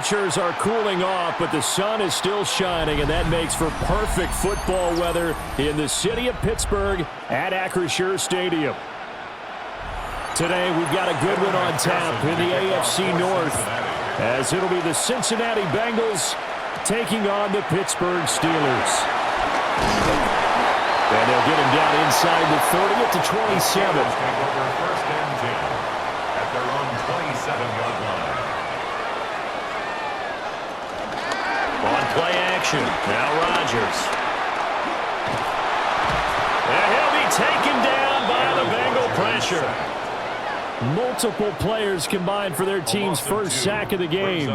temperatures are cooling off, but the sun is still shining, and that makes for perfect football weather in the city of Pittsburgh at Acrisure Stadium. Today, we've got a good one on tap in the AFC North, as it'll be the Cincinnati Bengals taking on the Pittsburgh Steelers. And they'll get him down inside the 30 at the 27. First and 10 at their own 27-yard line. On play action, now Rodgers. And he'll be taken down by the Bengal pressure. Multiple players combined for their team's first sack of the game.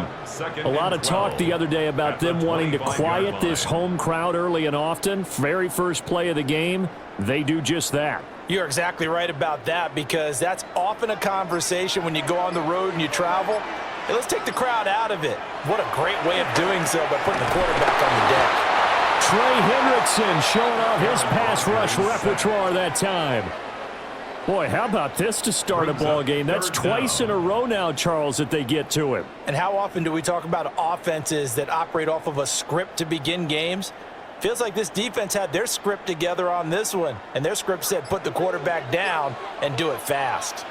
A lot of talk the other day about them wanting to quiet this home crowd early and often. Very first play of the game, they do just that. You're exactly right about that, because that's often a conversation when you go on the road and you travel. Hey, let's take the crowd out of it. What a great way of doing so by putting the quarterback on the deck. Trey Hendrickson showing off his pass rush repertoire that time. Boy, how about this to start a ball game? That's twice in a row now, Charles, that they get to him. And how often do we talk about offenses that operate off of a script to begin games? Feels like this defense had their script together on this one, and their script said put the quarterback down and do it fast.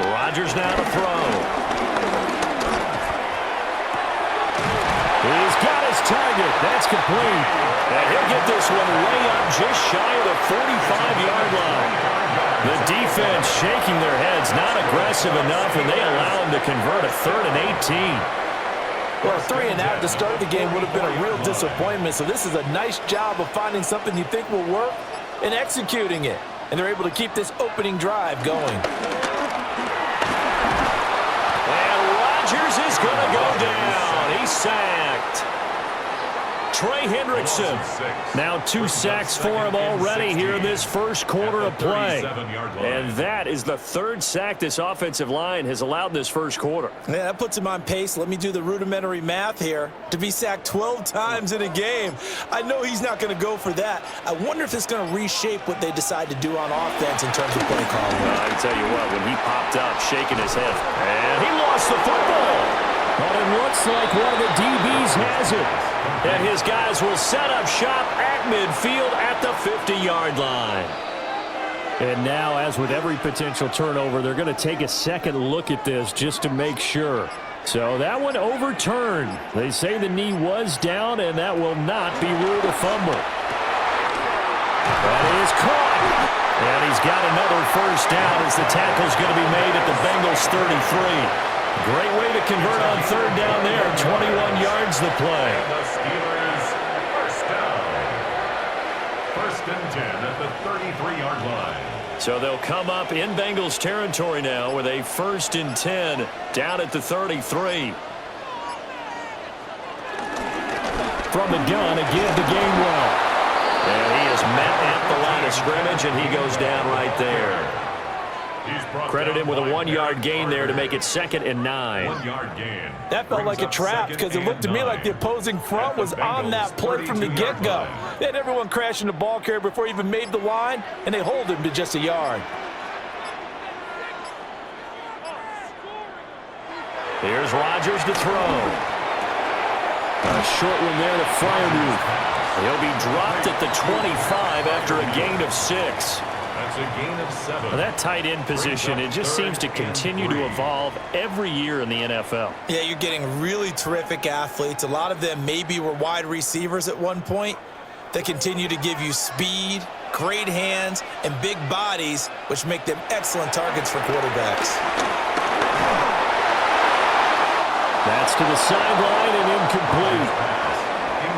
Rodgers now to throw. He's got his target. That's complete. And he'll get this one way up just shy of the 45-yard line. The defense shaking their heads, not aggressive enough, and they allow him to convert a 3rd and 18. Well, 3 and out to start the game would have been a real disappointment, so this is a nice job of finding something you think will work and executing it. And they're able to keep this opening drive going. And Rodgers is going to go down. He's sacked. Trey Hendrickson. Now 2 sacks for him already here in this first quarter of play. And that is the 3rd sack this offensive line has allowed this first quarter. Yeah, that puts him on pace. Let me do the rudimentary math here. To be sacked 12 times in a game. I know he's not going to go for that. I wonder if it's going to reshape what they decide to do on offense in terms of play calling. Well, I tell you what, when he popped up shaking his head, and he lost the football. But it looks like one of the DBs has it. And his guys will set up shop at midfield at the 50-yard line. And now, as with every potential turnover, they're going to take a second look at this just to make sure. So that one overturned. They say the knee was down, and that will not be ruled a fumble. That is caught. And he's got another first down as the tackle's going to be made at the Bengals 33. Great way to convert on 3rd down there. 21 yards the play. The Steelers first down. 1st and 10 at the 33-yard line. So they'll come up in Bengals territory now with a 1st and 10 down at the 33. From the gun, again to Gainwell. And he is met at the line of scrimmage, and he goes down right there. Credit him with a 1-yard gain there to make it 2nd and 9. 1-yard gain. That felt like a trap, because it looked to me like the opposing front was on that play from the get-go. They had everyone crashing the ball carrier before he even made the line, and they hold him to just a yard. Here's Rodgers to throw. A short one there to Freiermuth. He'll be dropped at the 25 after a gain of 6. That's a gain of 7. Well, that tight end position, it just seems to continue to evolve every year in the NFL. Yeah, you're getting really terrific athletes. A lot of them maybe were wide receivers at one point. They continue to give you speed, great hands, and big bodies, which make them excellent targets for quarterbacks. That's to the sideline and incomplete.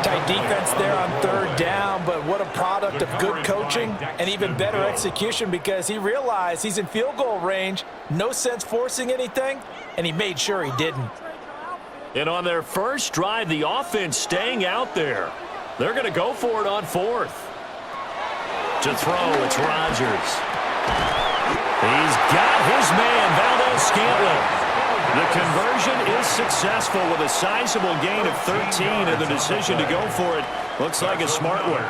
Tight defense there on 3rd down, but what a product of good coaching and even better execution, because he realized he's in field goal range, no sense forcing anything, and he made sure he didn't. And on their first drive, the offense staying out there. They're going to go for it on 4th. To throw, it's Rodgers. He's got his man, Valdez Scantling. The conversion is was successful with a sizable gain of 13, and the decision to go for it looks like a smart one.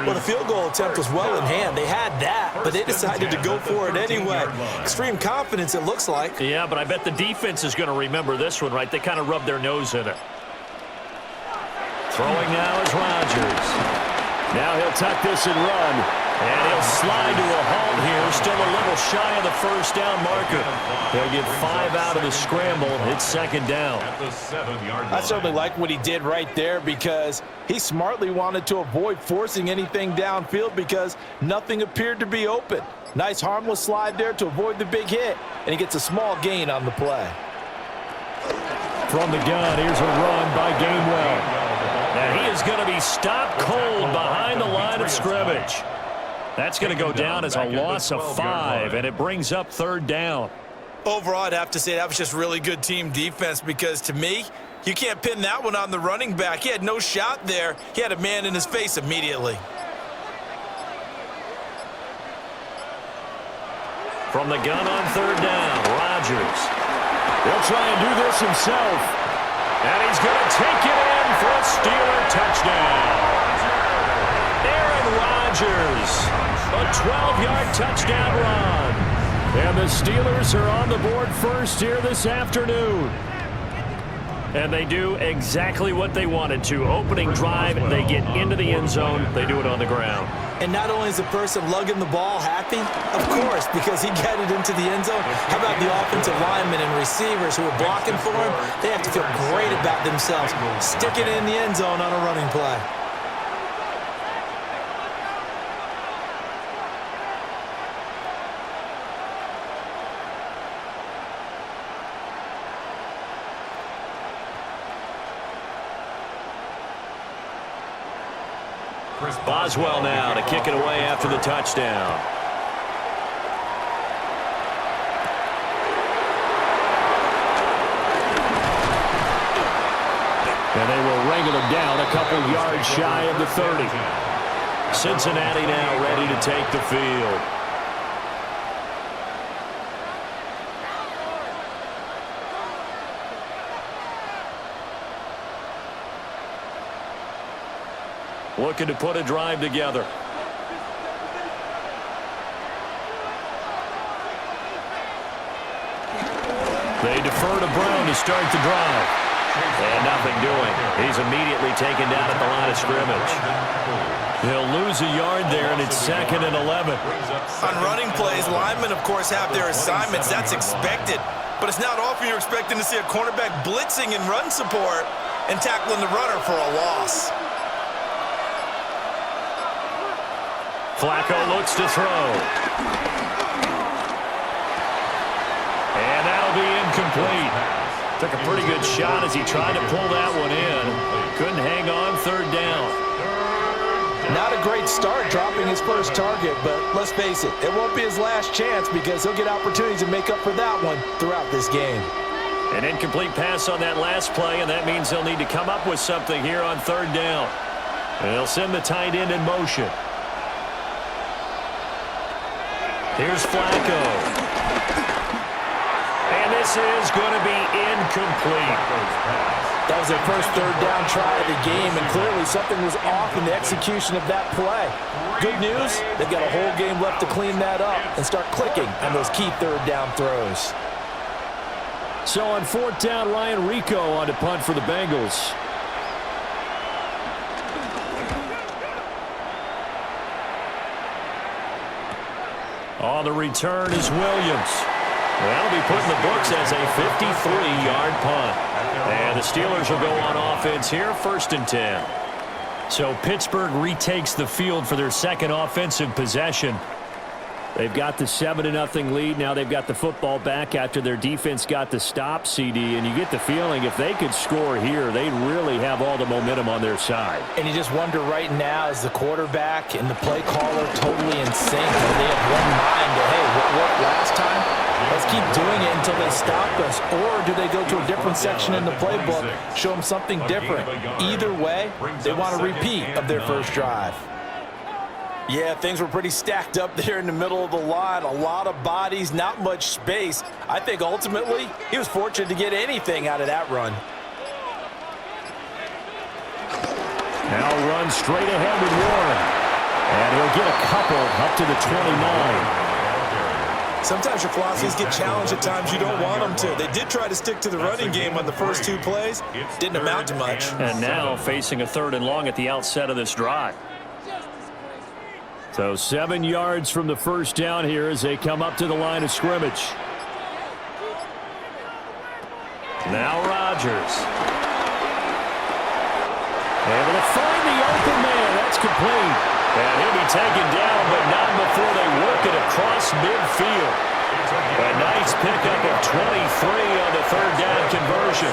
Well, the field goal attempt was well in hand. They had that, but they decided to go for it anyway. Extreme confidence, it looks like. Yeah, but I bet the defense is going to remember this one, right? They kind of rubbed their nose in it. Throwing now is Rodgers. Now he'll tuck this and run. And he'll slide to a halt here. Still a little shy of the first down marker. They'll get 5 out of the scramble. It's second down. I certainly like what he did right there because he smartly wanted to avoid forcing anything downfield because nothing appeared to be open. Nice harmless slide there to avoid the big hit, and he gets a small gain on the play. From the gun, here's a run by Gainwell. Now he is going to be stopped cold behind the line of scrimmage. That's going to go down as a loss of 5, and it brings up third down. Overall, I'd have to say that was just really good team defense because, to me, you can't pin that one on the running back. He had no shot there. He had a man in his face immediately. From the gun on third down, Rodgers. He'll try and do this himself. And he's going to take it in for a Steeler touchdown. Aaron Rodgers. A 12-yard touchdown run. And the Steelers are on the board first here this afternoon. And they do exactly what they wanted to. Opening drive, they get into the end zone. They do it on the ground. And not only is the person lugging the ball happy, of course, because he got it into the end zone. How about the offensive linemen and receivers who are blocking for him? They have to feel great about themselves. Sticking it in the end zone on a running play. Boswell now to kick it away after the touchdown. And they will wrangle him down a couple yards shy of the 30. Cincinnati now ready to take the field. Looking to put a drive together. They defer to Brown to start the drive. And nothing doing. He's immediately taken down at the line of scrimmage. They'll lose a yard there, and it's 2nd and 11. On running plays, linemen, of course, have their assignments. That's expected. But it's not often you're expecting to see a cornerback blitzing in run support and tackling the runner for a loss. Flacco looks to throw. And that'll be incomplete. Took a pretty good shot as he tried to pull that one in. Couldn't hang on third down. Not a great start dropping his first target, but let's face it, it won't be his last chance because he'll get opportunities to make up for that one throughout this game. An incomplete pass on that last play, and that means they'll need to come up with something here on third down. And they'll send the tight end in motion. Here's Flacco. And this is going to be incomplete. That was their first third down try of the game, and clearly something was off in the execution of that play. Good news, they've got a whole game left to clean that up and start clicking on those key third down throws. So on fourth down, Ryan Rico on to punt for the Bengals. On the return is Williams. That'll be put in the books as a 53-yard punt. And the Steelers will go on offense here, 1st and 10. So Pittsburgh retakes the field for their second offensive possession. They've got the 7-0 lead. Now they've got the football back after their defense got the stop, CD. And you get the feeling if they could score here, they'd really have all the momentum on their side. And you just wonder right now, is the quarterback and the play caller totally in sync? Or they have one mind to, hey, what worked last time? Let's keep doing it until they stop us. Or do they go to a different section in the playbook, show them something different? Either way, they want a repeat of their first drive. Yeah, things were pretty stacked up there in the middle of the line. A lot of bodies, not much space. I think ultimately he was fortunate to get anything out of that run. Now run straight ahead with Warren. And he'll get a couple up to the 29. Sometimes your philosophies get challenged at times you don't want them to. They did try to stick to the running game on the first 2 plays. Didn't amount to much. And now facing a 3rd and long at the outset of this drive. So 7 yards from the first down here as they come up to the line of scrimmage. Now Rodgers. Able to find the open man. That's complete. And he'll be taken down, but not before they work it across midfield. A nice pickup of 23 on the 3rd down conversion.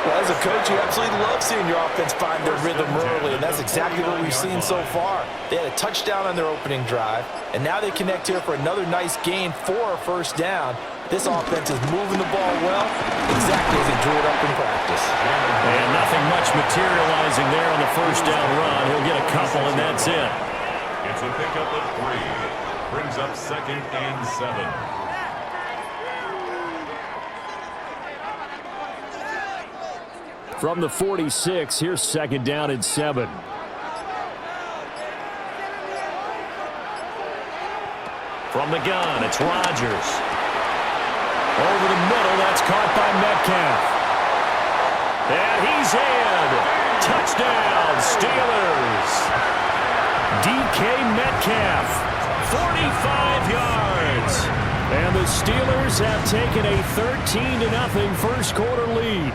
Well, as a coach, you absolutely love seeing your offense find their rhythm early, and that's exactly what we've seen so far. They had a touchdown on their opening drive, and now they connect here for another nice gain for a 1st down. This offense is moving the ball well, exactly as he drew it up in practice. And nothing much materializing there on the 1st down run. He'll get a couple, and that's it. It's a pickup of 3. Brings up 2nd and 7. From the 46, here's 2nd down and 7. From the gun, it's Rodgers. Over the middle, that's caught by Metcalf. And he's in. Touchdown, Steelers. DK Metcalf, 45 yards. And the Steelers have taken a 13-0 first quarter lead.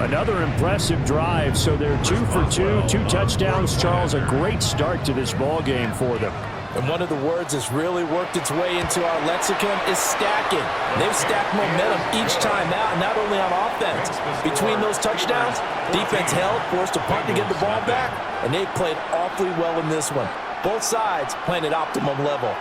Another impressive drive, so they're 2 for 2, 2 touchdowns. Charles, a great start to this ball game for them. And one of the words that's really worked its way into our lexicon is stacking. They've stacked momentum each time out, not only on offense. Between those touchdowns, defense held, forced a punt to get the ball back, and they played awfully well in this one. Both sides playing at optimum level.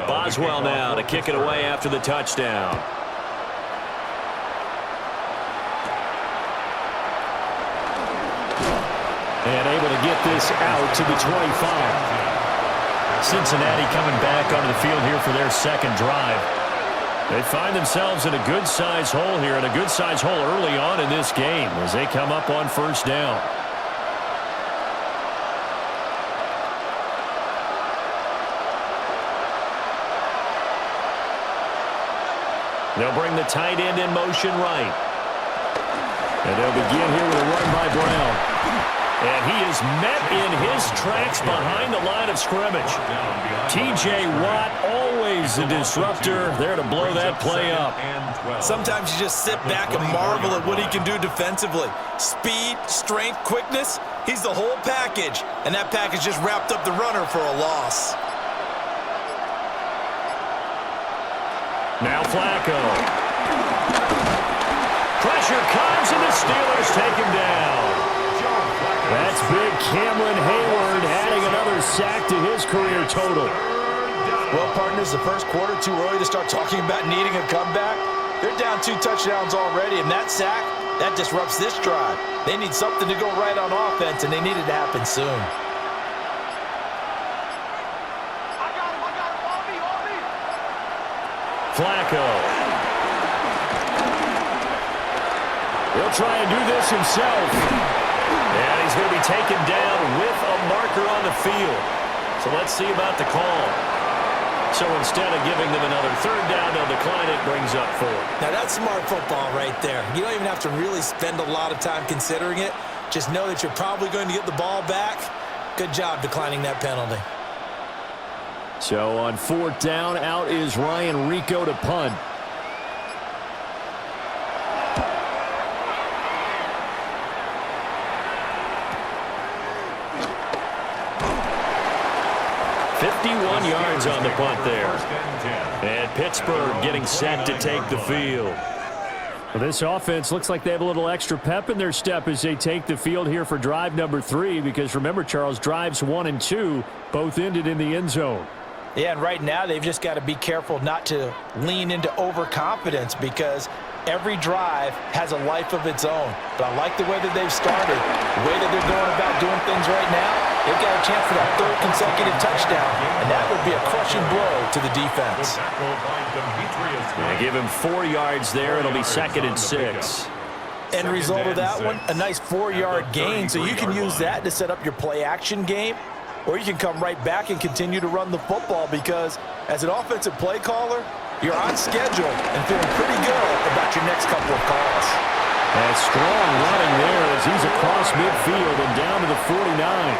Boswell now to kick it away after the touchdown. And able to get this out to the 25. Cincinnati coming back onto the field here for their 2nd drive. They find themselves in a good-sized hole here, and a good-sized hole early on in this game as they come up on 1st down. They'll bring the tight end in motion right. And they'll begin here with a run by Brown. And he is met in his tracks behind the line of scrimmage. T.J. Watt, always the disruptor, there to blow that play up. Sometimes you just sit back and marvel at what he can do defensively. Speed, strength, quickness, he's the whole package. And that package just wrapped up the runner for a loss. Now Flacco. Pressure comes, and the Steelers take him down. That's big Cameron Hayward adding another sack to his career total. Well, partners, the first quarter too early to start talking about needing a comeback. They're down 2 touchdowns already, and that sack, that disrupts this drive. They need something to go right on offense, and they need it to happen soon. Flacco. He'll try and do this himself. And he's going to be taken down with a marker on the field. So let's see about the call. So instead of giving them another 3rd down, they'll decline it, brings up 4. Now that's smart football right there. You don't even have to really spend a lot of time considering it. Just know that you're probably going to get the ball back. Good job declining that penalty. So on 4th down, out is Ryan Rico to punt. Yards on the punt there. And Pittsburgh getting set to take the field. Well, this offense looks like they have a little extra pep in their step as they take the field here for drive number 3, because remember, Charles, drives 1 and 2 both ended in the end zone. Yeah, and right now they've just got to be careful not to lean into overconfidence because every drive has a life of its own. But I like the way that they've started, the way that they're going about doing things right now. They've got a chance for that third consecutive touchdown, and that would be a crushing blow to the defense. Yeah, give him 4 yards there. It'll be 2nd and 6. End result of that one, a nice 4-yard gain, so you can use that to set up your play-action game, or you can come right back and continue to run the football because as an offensive play caller, you're on schedule and feeling pretty good about your next couple of calls. And strong running there as he's across midfield and down to the 49.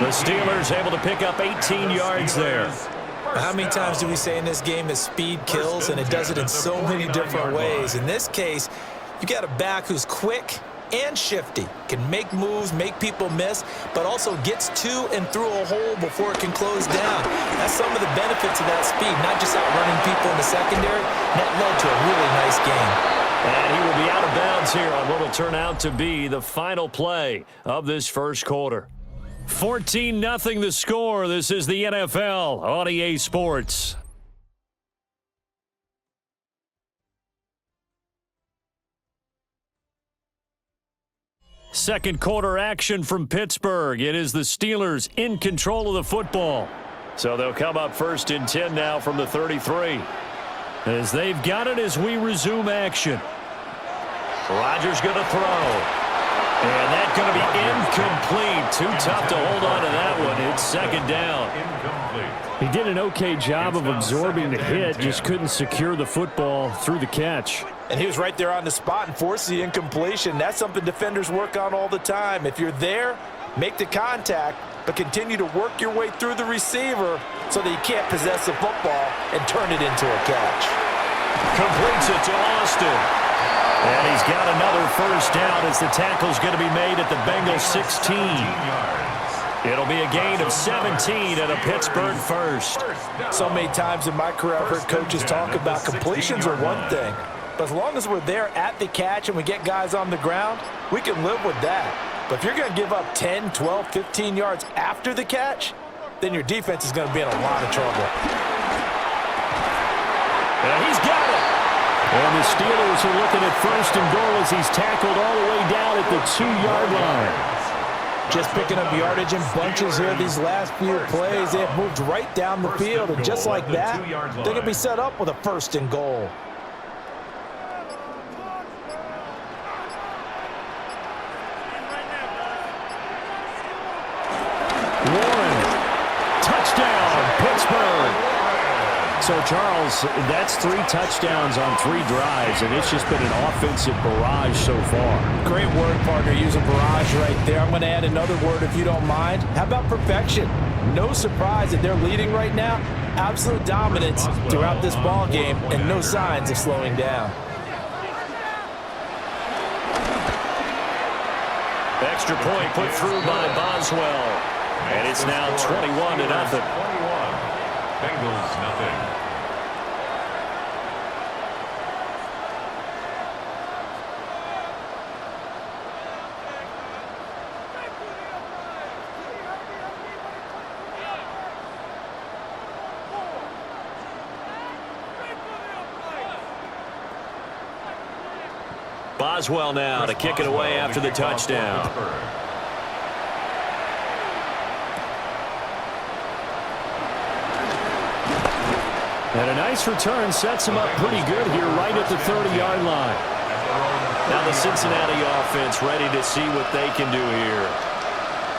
The Steelers able to pick up 18 yards there. How many times do we say in this game that speed kills, and it does it in so many different ways? In this case, you got a back who's quick and shifty, can make moves, make people miss, but also gets to and through a hole before it can close down. That's some of the benefits of that speed, not just outrunning people in the secondary. That led to a really nice game. And he will be out of bounds here on what will turn out to be the final play of this first quarter. 14-0 the score. This is the NFL on EA Sports. Second quarter action from Pittsburgh. It is the Steelers in control of the football. So they'll come up 1st and 10 now from the 33. As they've got it as we resume action. Rodgers going to throw. And that's going to be incomplete. Too tough to hold on to that one. It's 2nd down. He did an okay job of absorbing the hit, just couldn't secure the football through the catch. And he was right there on the spot and forced the incompletion. That's something defenders work on all the time. If you're there, make the contact, but continue to work your way through the receiver so that you can't possess the football and turn it into a catch. Completes it to Austin. And he's got another 1st down as the tackle's going to be made at the Bengals 16. It'll be a gain of 17 and a Pittsburgh 1st. So many times in my career I've heard coaches talk about completions are one thing. But as long as we're there at the catch and we get guys on the ground, we can live with that. But if you're going to give up 10, 12, 15 yards after the catch, then your defense is going to be in a lot of trouble. And he's got it. And the Steelers are looking at 1st and goal as he's tackled all the way down at the 2-yard line. Just picking up yardage in bunches here these last few plays. They have moved right down the field, and just like that, they're going to be set up with a 1st and goal. Warren, touchdown, Pittsburgh. So, Charles, that's 3 touchdowns on 3 drives, and it's just been an offensive barrage so far. Great word, partner. Use a barrage right there. I'm going to add another word if you don't mind. How about perfection? No surprise that they're leading right now. Absolute dominance throughout this ball game, and no signs of slowing down. Extra point put through by Boswell. And it's now 21-0. Bengals nothing. Boswell now to kick it away after the touchdown. And a nice return sets him up pretty good here right at the 30-yard line. Now the Cincinnati offense ready to see what they can do here.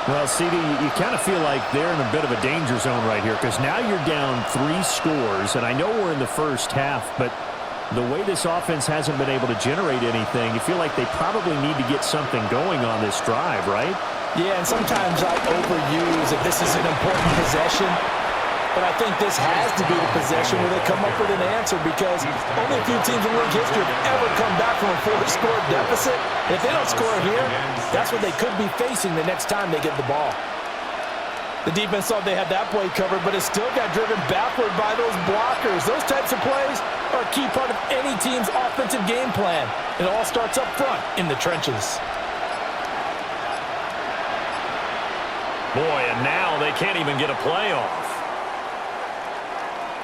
Well, CD, you kind of feel like they're in a bit of a danger zone right here because now you're down 3 scores, and I know we're in the first half, but the way this offense hasn't been able to generate anything, you feel like they probably need to get something going on this drive, right? Yeah, and sometimes I overuse that this is an important possession. But I think this has to be the possession where they come up with an answer because only a few teams in league history have ever come back from a 4-score deficit. If they don't score here, that's what they could be facing the next time they get the ball. The defense thought they had that play covered, but it still got driven backward by those blockers. Those types of plays are a key part of any team's offensive game plan. It all starts up front in the trenches. Boy, and now they can't even get a play off.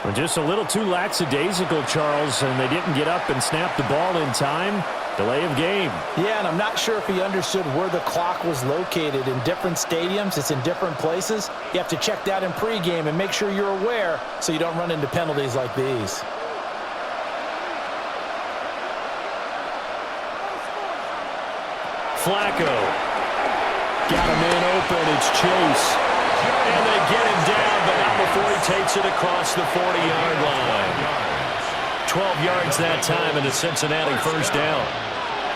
Well, just a little too lackadaisical, Charles, and they didn't get up and snap the ball in time. Delay of game. Yeah, and I'm not sure if he understood where the clock was located. In different stadiums, it's in different places. You have to check that in pregame and make sure you're aware so you don't run into penalties like these. Flacco. Got a man open. It's Chase. And they get him down, but not before he takes it across the 40-yard line. 12 yards that time and a Cincinnati first down.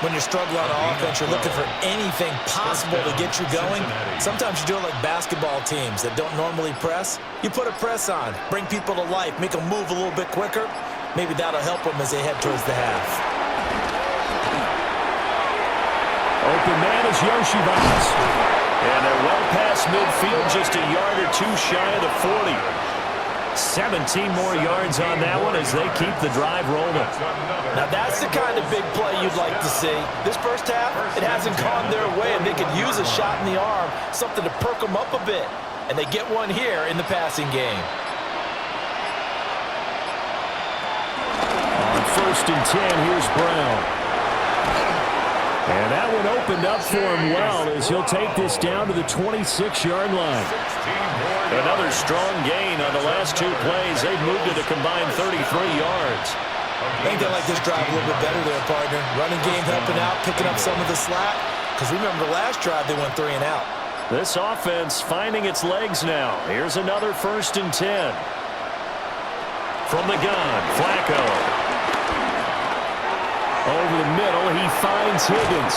When you're struggling on offense, you're looking for anything possible to get you going. Sometimes you do it like basketball teams that don't normally press. You put a press on, bring people to life, make them move a little bit quicker. Maybe that'll help them as they head towards the half. Open man is Yoshibas. And they're well past midfield, just a yard or two shy of the 40. 17 more yards on that one as they keep the drive rolling. Now that's the kind of big play you'd like to see. This first half, it hasn't gone their way, and they could use a shot in the arm, something to perk them up a bit. And they get one here in the passing game. On 1st and 10, here's Brown. And that one opened up for him well as he'll take this down to the 26-yard line. Another strong gain on the last two plays. They've moved it a combined 33 yards. I think they like this drive a little bit better there, partner. Running game helping out, picking up some of the slack. Because remember the last drive, they went 3 and out. This offense finding its legs now. Here's another 1st and 10. From the gun, Flacco. Over the middle, he finds Higgins.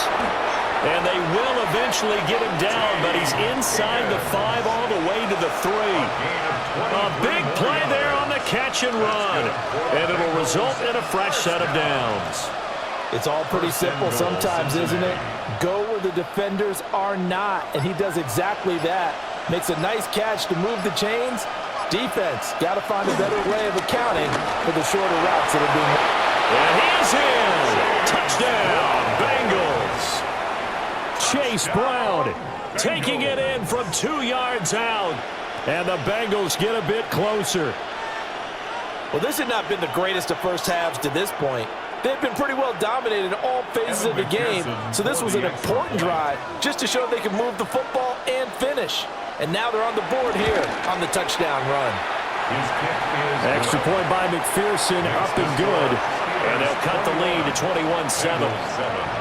And they will eventually get him down, but he's inside the 5 all the way to the 3. A big play there on the catch and run. And it'll result in a fresh set of downs. It's all pretty simple sometimes, isn't it? Go where the defenders are not, and he does exactly that. Makes a nice catch to move the chains. Defense, got to find a better way of accounting for the shorter routes that are being... And he's in. Touchdown, Bengals. Chase Brown taking it in from 2 yards out. And the Bengals get a bit closer. Well, this had not been the greatest of first halves to this point. They've been pretty well dominated in all phases of the game, so this was an important drive just to show they can move the football and finish. And now they're on the board here on the touchdown run. Extra point by McPherson, up and good. And they'll cut the lead to 21-7.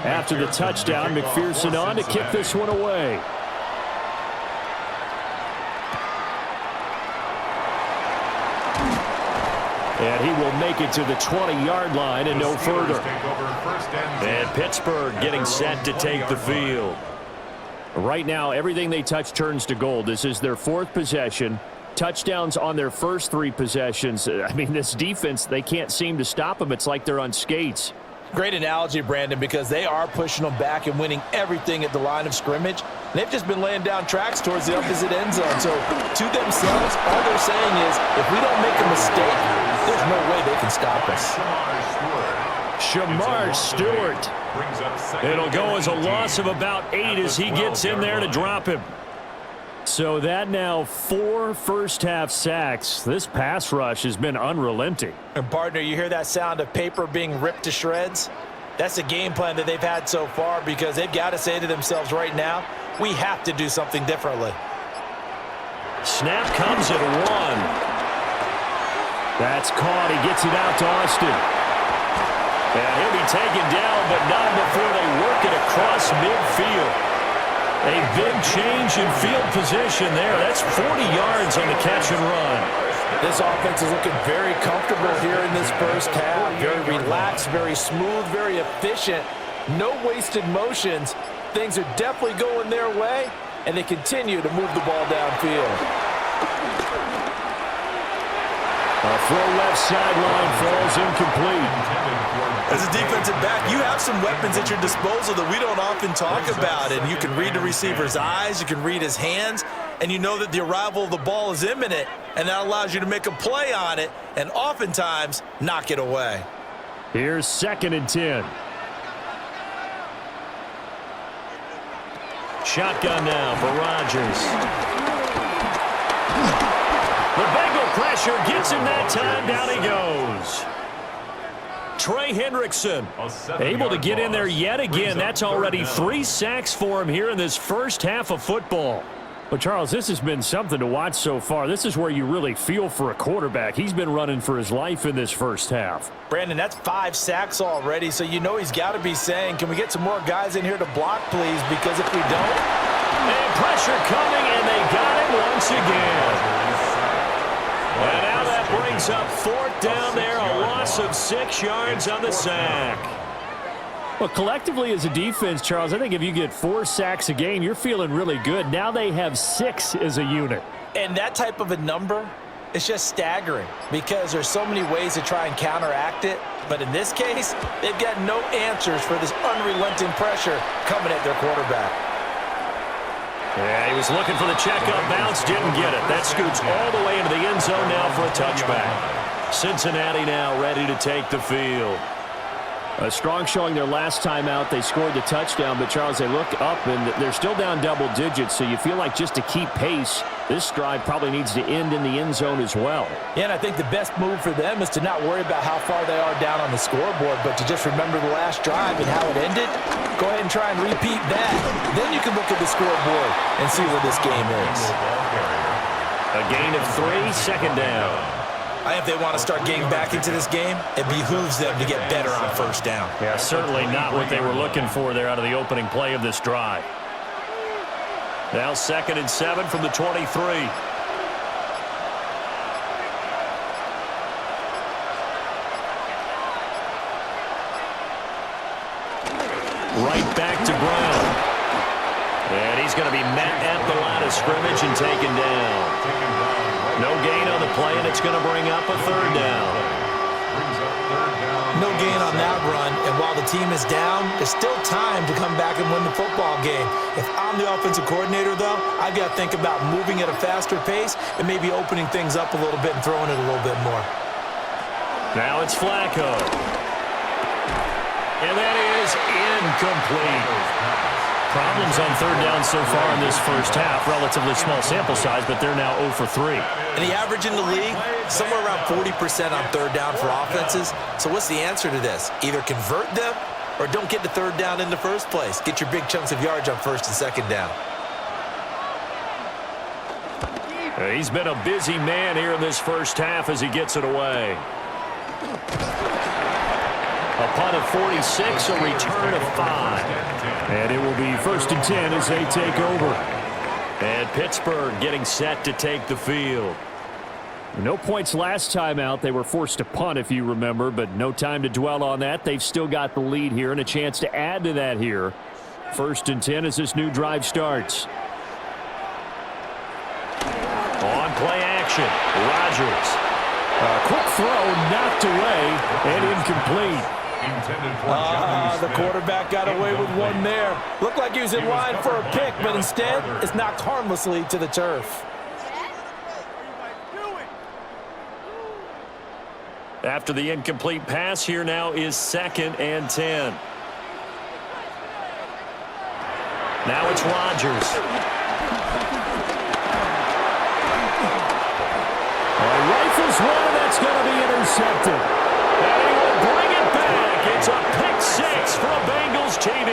After the touchdown, McPherson on to kick this one away. And he will make it to the 20-yard line and no further. And Pittsburgh getting set to take the field. Right now, everything they touch turns to gold. This is their 4th possession. Touchdowns on their first 3 possessions. I mean, this defense, they can't seem to stop them. It's like they're on skates. Great analogy, Brandon, because they are pushing them back and winning everything at the line of scrimmage. They've just been laying down tracks towards the opposite end zone. So to themselves, all they're saying is, if we don't make a mistake, there's no way they can stop us. Shamar Stewart. It'll go as a loss of about 8 as he gets in there to drop him. So that now 4 first-half sacks. This pass rush has been unrelenting. And, partner, you hear that sound of paper being ripped to shreds? That's the game plan that they've had so far because they've got to say to themselves right now, we have to do something differently. Snap comes at 1. That's caught. He gets it out to Austin. And he'll be taken down, but not before they work it across midfield. A big change in field position there. That's 40 yards on the catch and run. This offense is looking very comfortable here in this first half. Very relaxed, very smooth, very efficient. No wasted motions. Things are definitely going their way, and they continue to move the ball downfield. A throw left sideline falls incomplete. As a defensive back, you have some weapons at your disposal that we don't often talk about. And you can read the receiver's eyes, you can read his hands, and you know that the arrival of the ball is imminent, and that allows you to make a play on it and oftentimes knock it away. Here's 2nd and 10. Shotgun now for Rodgers. The Bengal pressure gets him that time. Down he goes. Trey Hendrickson able to get in there yet again. That's already 3 sacks for him here in this first half of football. Well, Charles, this has been something to watch so far. This is where you really feel for a quarterback. He's been running for his life in this first half. Brandon, that's 5 sacks already, so you know he's got to be saying, can we get some more guys in here to block, please? Because if we don't... And pressure coming, and they got him once again. And now that brings up 4th down there, a loss of 6 yards on the sack. Well, collectively as a defense, Charles, I think if you get 4 sacks a game, you're feeling really good. Now they have 6 as a unit. And that type of a number, it's just staggering because there's so many ways to try and counteract it. But in this case, they've got no answers for this unrelenting pressure coming at their quarterback. Yeah, he was looking for the checkup bounce, didn't get it. That scoots all the way into the end zone now for a touchback. Cincinnati now ready to take the field. A strong showing their last time out. They scored the touchdown, but, Charles, they look up, and they're still down double digits, so you feel like just to keep pace, this drive probably needs to end in the end zone as well. Yeah, and I think the best move for them is to not worry about how far they are down on the scoreboard, but to just remember the last drive and how it ended. Go ahead and try and repeat that. Then you can look at the scoreboard and see where this game is. A gain of 3, 2nd down. I think if they want to start getting back into this game, it behooves them to get better on 1st down. Yeah, certainly not what they were looking for there out of the opening play of this drive. Now 2nd and 7 from the 23. Right back to Brown. And he's going to be met at the line of scrimmage and taken down. No gain on the play, and it's going to bring up a 3rd down. No gain on that run, and while the team is down, there's still time to come back and win the football game. If I'm the offensive coordinator, though, I've got to think about moving at a faster pace and maybe opening things up a little bit and throwing it a little bit more. Now it's Flacco. And that is incomplete. Problems on 3rd down so far in this first half. Relatively small sample size, but they're now 0 for 3. And the average in the league, somewhere around 40% on 3rd down for offenses. So what's the answer to this? Either convert them or don't get the 3rd down in the first place. Get your big chunks of yards on 1st and 2nd down. He's been a busy man here in this first half as he gets it away. A punt of 46, a return of 5. And it will be 1st and 10 as they take over. And Pittsburgh getting set to take the field. No points last time out. They were forced to punt, if you remember, but no time to dwell on that. They've still got the lead here and a chance to add to that here. 1st and 10 as this new drive starts. On play action, Rodgers. A quick throw knocked away and incomplete. The quarterback got away with one there. Looked like he was in line for a pick, but instead it's knocked harmlessly to the turf. After the incomplete pass, here now is 2nd and 10. Now it's Rodgers. Rifles one, that's going to be intercepted. And he will bring it back. It's a pick 6 for a Bengals TD.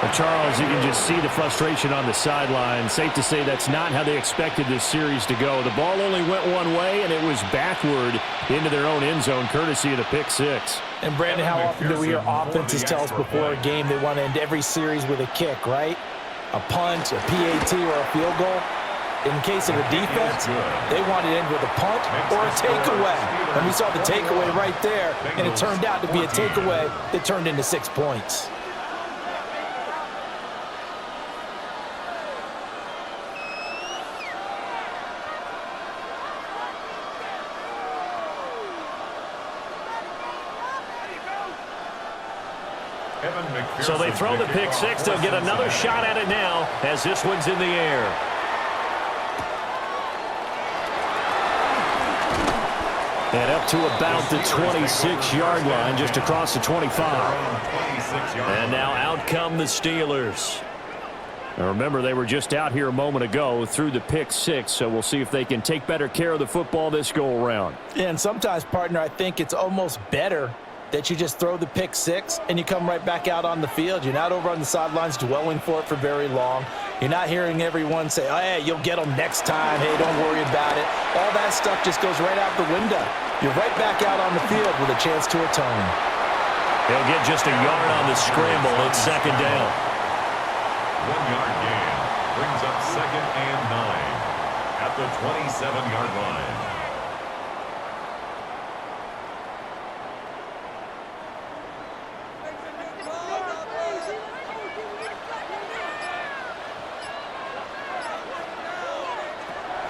Well, Charles, you can just see the frustration on the sideline. Safe to say that's not how they expected this series to go. The ball only went one way, and it was backward into their own end zone, courtesy of the pick 6. And, Brandon, how often do we hear offenses tell us before a game they want to end every series with a kick, right? A punt, a PAT, or a field goal? In case of the defense, they wanted to end with a punt or a takeaway. And we saw the takeaway right there, and it turned out to be a takeaway that turned into 6 points. So they throw the pick six. They'll get another shot at it now as this one's in the air. And up to about the 26-yard line, just across the 25. And now out come the Steelers. Now remember, they were just out here a moment ago through the pick six, so we'll see if they can take better care of the football this go-around. Yeah, and sometimes, partner, I think it's almost better that you just throw the pick six and you come right back out on the field. You're not over on the sidelines dwelling for it for very long. You're not hearing everyone say, oh, hey, you'll get them next time. Hey, don't worry about it. All that stuff just goes right out the window. You're right back out on the field with a chance to atone. They'll get just a yard on the scramble. It's second down. 1-yard gain brings up 2nd and 9 at the 27-yard line.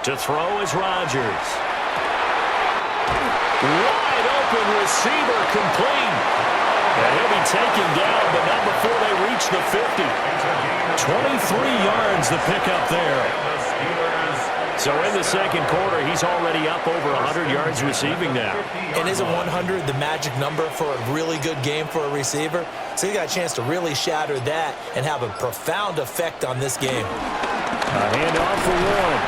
To throw is Rodgers. Wide open receiver complete. And he'll be taken down, but not before they reach the 50. 23 yards the pickup there. So in the second quarter, he's already up over 100 yards receiving now. And isn't 100 the magic number for a really good game for a receiver? So you got a chance to really shatter that and have a profound effect on this game. A handoff for one.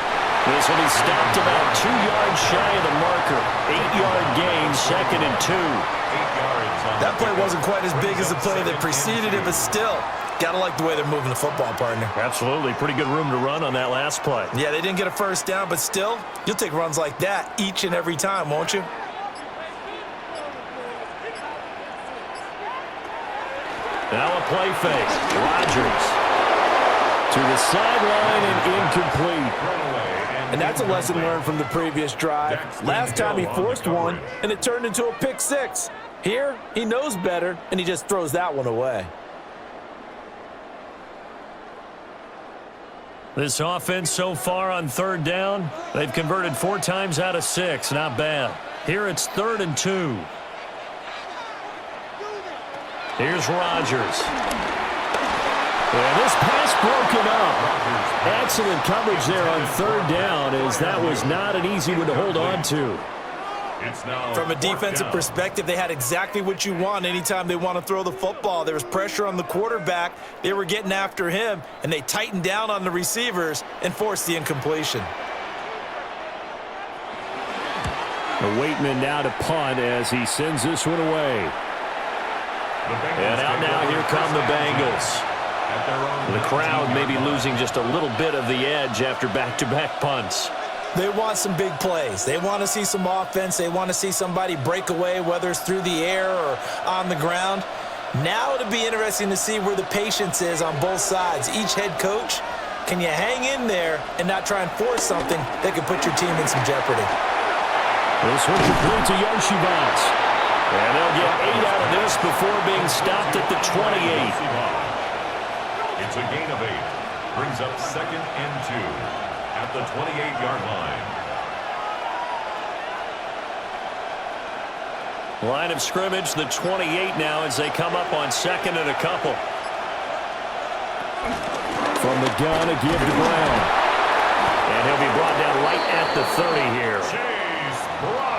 This will be stopped about 2 yards shy of the marker. 8-yard gain, 2nd and 2. 8 yards. That play wasn't quite as big as the play that preceded it, but still, gotta like the way they're moving the football, partner. Absolutely. Pretty good room to run on that last play. Yeah, they didn't get a first down, but still, you'll take runs like that each and every time, won't you? Now a play fake. Rodgers to the sideline and incomplete. And that's a lesson learned from the previous drive. Last time he forced one, and it turned into a pick six. Here, he knows better, and he just throws that one away. This offense so far on third down, they've converted 4 times out of 6. Not bad. Here it's 3rd and 2. Here's Rodgers. And this pass broken up. Excellent coverage there on 3rd down, as that was not an easy one to hold on to. From a defensive perspective, they had exactly what you want anytime they want to throw the football. There was pressure on the quarterback. They were getting after him, and they tightened down on the receivers and forced the incompletion. The Waitman now to punt as he sends this one away. And out now, here come the Bengals. The crowd may be losing just a little bit of the edge after back-to-back punts. They want some big plays. They want to see some offense. They want to see somebody break away, whether it's through the air or on the ground. Now it'll be interesting to see where the patience is on both sides. Each head coach, can you hang in there and not try and force something that could put your team in some jeopardy? This one complete to Yoshibans. And they'll get 8 out of this before being stopped at the 28. It's a gain of 8. Brings up 2nd and 2 at the 28-yard line. Line of scrimmage, the 28 now as they come up on 2nd and a couple. From the gun, a give to Brown. And he'll be brought down right at the 30 here.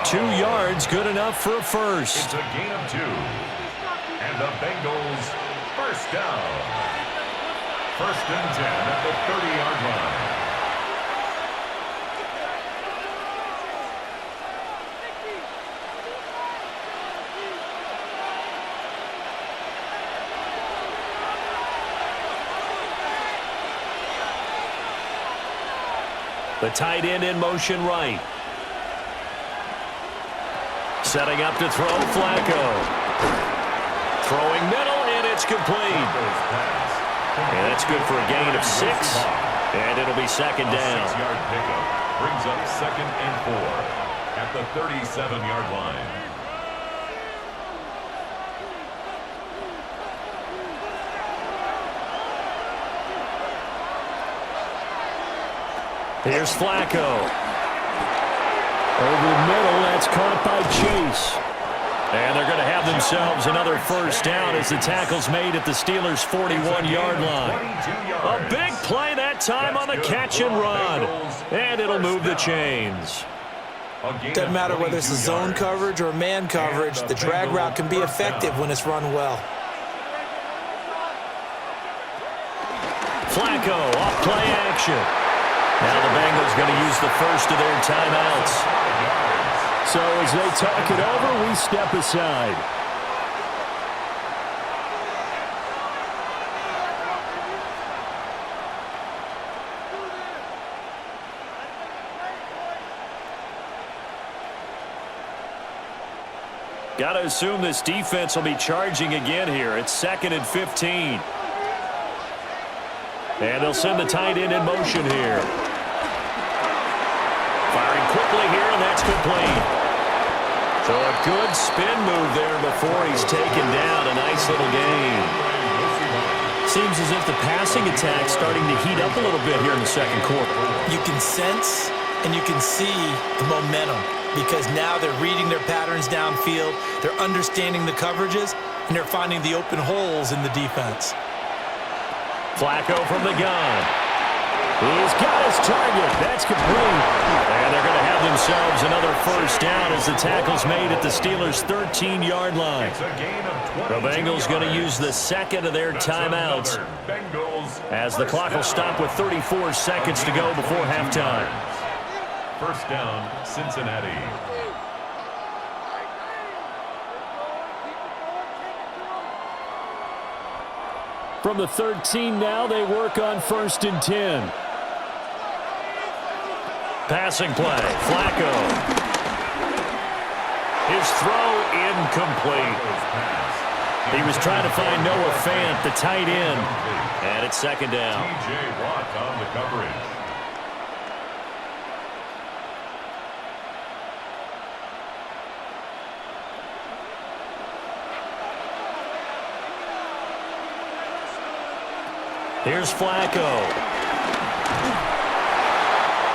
2 yards, good enough for a first. It's a gain of 2. And the Bengals first down. 1st and 10 at the 30-yard line. The tight end in motion right. Setting up to throw, Flacco. Throwing middle, and it's complete. And that's good for a gain of 6. And it'll be second down. 6-yard pickup brings up 2nd and 4 at the 37-yard line. Here's Flacco. Over the middle, that's caught by Chase. And they're going to have themselves another first down as the tackle's made at the Steelers' 41-yard line. A big play that time on the catch and run. And it'll move the chains. Doesn't matter whether it's a zone coverage or man coverage, the drag route can be effective when it's run well. Flacco off play action. Now the Bengals going to use the first of their timeouts. So as they talk it over, we step aside. Got to assume this defense will be charging again here. It's 2nd and 15. And they'll send the tight end in motion here. Firing quickly here, and that's complete. So a good spin move there before he's taken down. A nice little gain. Seems as if the passing attack's starting to heat up a little bit here in the second quarter. You can sense and you can see the momentum because now they're reading their patterns downfield, they're understanding the coverages, and they're finding the open holes in the defense. Flacco from the gun. He's got his target. That's complete. And they're going to have themselves another first down as the tackle's made at the Steelers' 13-yard line. The Bengals going to use the second of their timeouts as the clock will stop with 34 seconds to go before halftime. First down, Cincinnati. From the 13 now, they work on 1st and 10. Passing play, Flacco. His throw incomplete. He was trying to find Noah Fant, the tight end, and it's 2nd down. T.J. Watt on the coverage. Here's Flacco.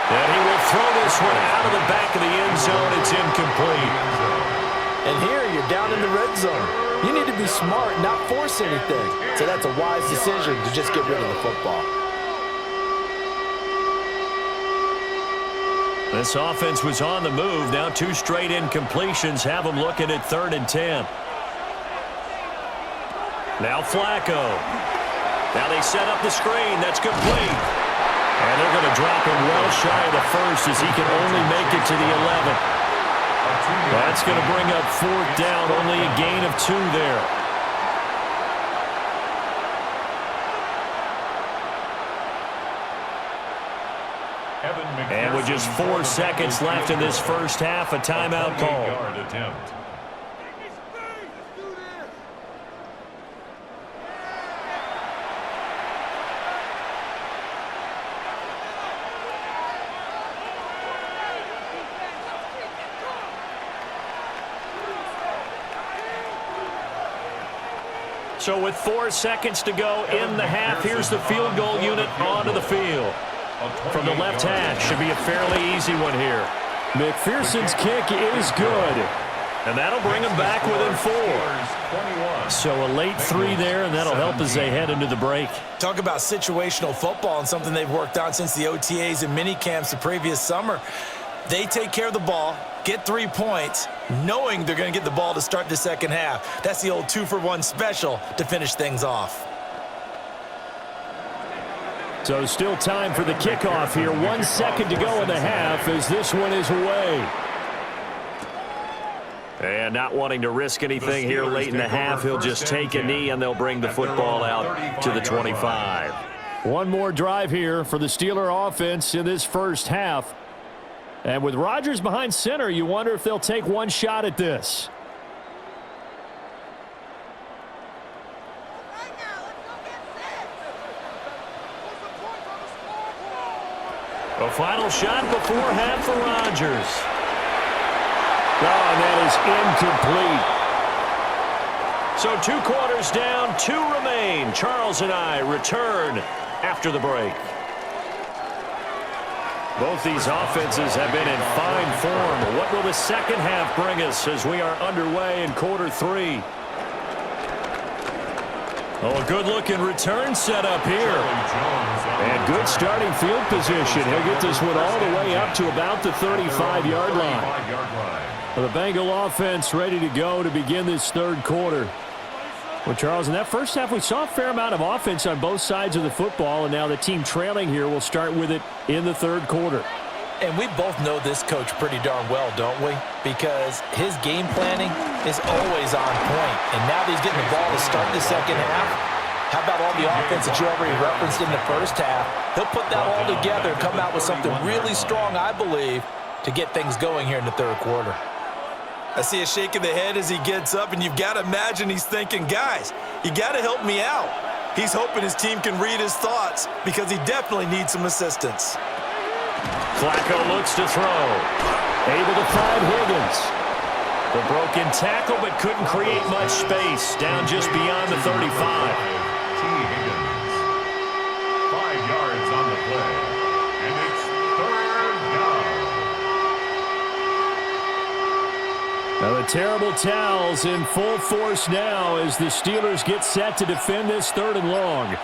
And he will throw this one out of the back of the end zone. It's incomplete. And here you're down in the red zone. You need to be smart, not force anything. So that's a wise decision to just get rid of the football. This offense was on the move. Now 2 straight incompletions have them looking at 3rd and 10. Now Flacco. Now they set up the screen. That's complete. And they're going to drop him well shy of the first as he can only make it to the 11th. That's going to bring up 4th down. Only a gain of 2 there. And with just 4 seconds left in this first half, a timeout call. So with 4 seconds to go in the half, here's the field goal unit onto the field. From the left hash, should be a fairly easy one here. McPherson's kick is good. And that'll bring them back within 4. So a late 3 there, and that'll help as they head into the break. Talk about situational football and something they've worked on since the OTAs and mini camps the previous summer. They take care of the ball, get 3 points, knowing they're going to get the ball to start the second half. That's the old 2-for-1 special to finish things off. So still time for the kickoff here. 1 second to go in the half as this one is away. And not wanting to risk anything here late in the half, he'll just take a knee and they'll bring the football out to the 25. One more drive here for the Steeler offense in this first half. And with Rodgers behind center, you wonder if they'll take one shot at this. A final shot before half for Rodgers. Oh, and that is incomplete. So 2 quarters down, 2 remain. Charles and I return after the break. Both these offenses have been in fine form. What will the second half bring us as we are underway in quarter 3? Oh, a good-looking return set up here. And good starting field position. He'll get this one all the way up to about the 35-yard line. The Bengal offense ready to go to begin this third quarter. Well, Charles, in that first half, we saw a fair amount of offense on both sides of the football, and now the team trailing here will start with it in the third quarter. And we both know this coach pretty darn well, don't we? Because his game planning is always on point. And now that he's getting the ball to start the second half, how about all the offense that you already referenced in the first half? He'll put that all together and come out with something really strong, I believe, to get things going here in the third quarter. I see a shake of the head as he gets up, and you've got to imagine he's thinking, guys, you got to help me out. He's hoping his team can read his thoughts because he definitely needs some assistance. Flacco looks to throw. Able to find Higgins. The broken tackle, but couldn't create much space. Down just beyond the 35. Higgins. 5 yards on the play. And it's third down. Now the terrible towels in full force now as the Steelers get set to defend this third and long.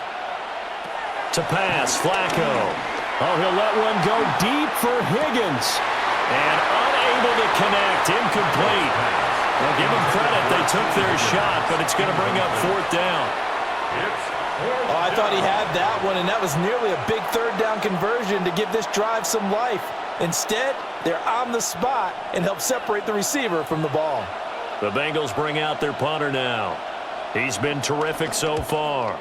To pass, Flacco. Oh, he'll let one go deep for Higgins. And unable to connect, incomplete. Well, give them credit, they took their shot, but it's going to bring up fourth down. Oh, I thought he had that one, and that was nearly a big third down conversion to give this drive some life. Instead, they're on the spot and help separate the receiver from the ball. The Bengals bring out their punter now. He's been terrific so far.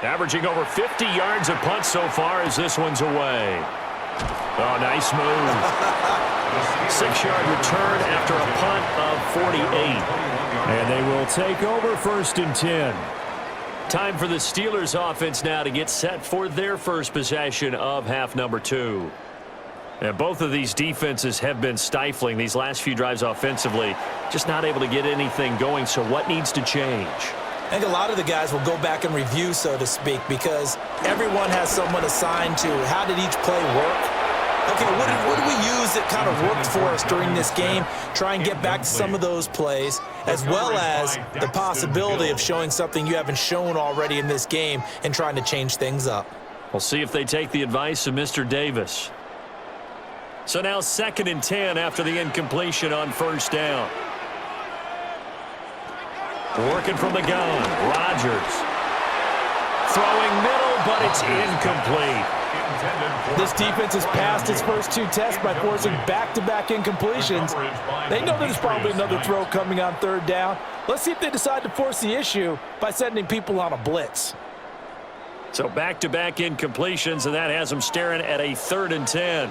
Averaging over 50 yards a punt so far as this one's away. Oh, nice move. 6-yard return after a punt of 48. And they will take over first and 10. Time for the Steelers offense now to get set for their first possession of half number 2. And both of these defenses have been stifling these last few drives offensively. Just not able to get anything going, so what needs to change? I think a lot of the guys will go back and review, so to speak, because everyone has someone assigned to how did each play work. Okay, what did we use that kind of worked for us during this game? Try and get back to some of those plays, as well as the possibility of showing something you haven't shown already in this game and trying to change things up. We'll see if they take the advice of Mr. Davis. So now 2nd and 10 after the incompletion on first down. Working from the gun, Rodgers. Throwing middle, but it's incomplete. This defense has passed its first 2 tests by forcing back-to-back incompletions. They know there's probably another throw coming on third down. Let's see if they decide to force the issue by sending people on a blitz. So back-to-back incompletions, and that has them staring at a 3rd and 10.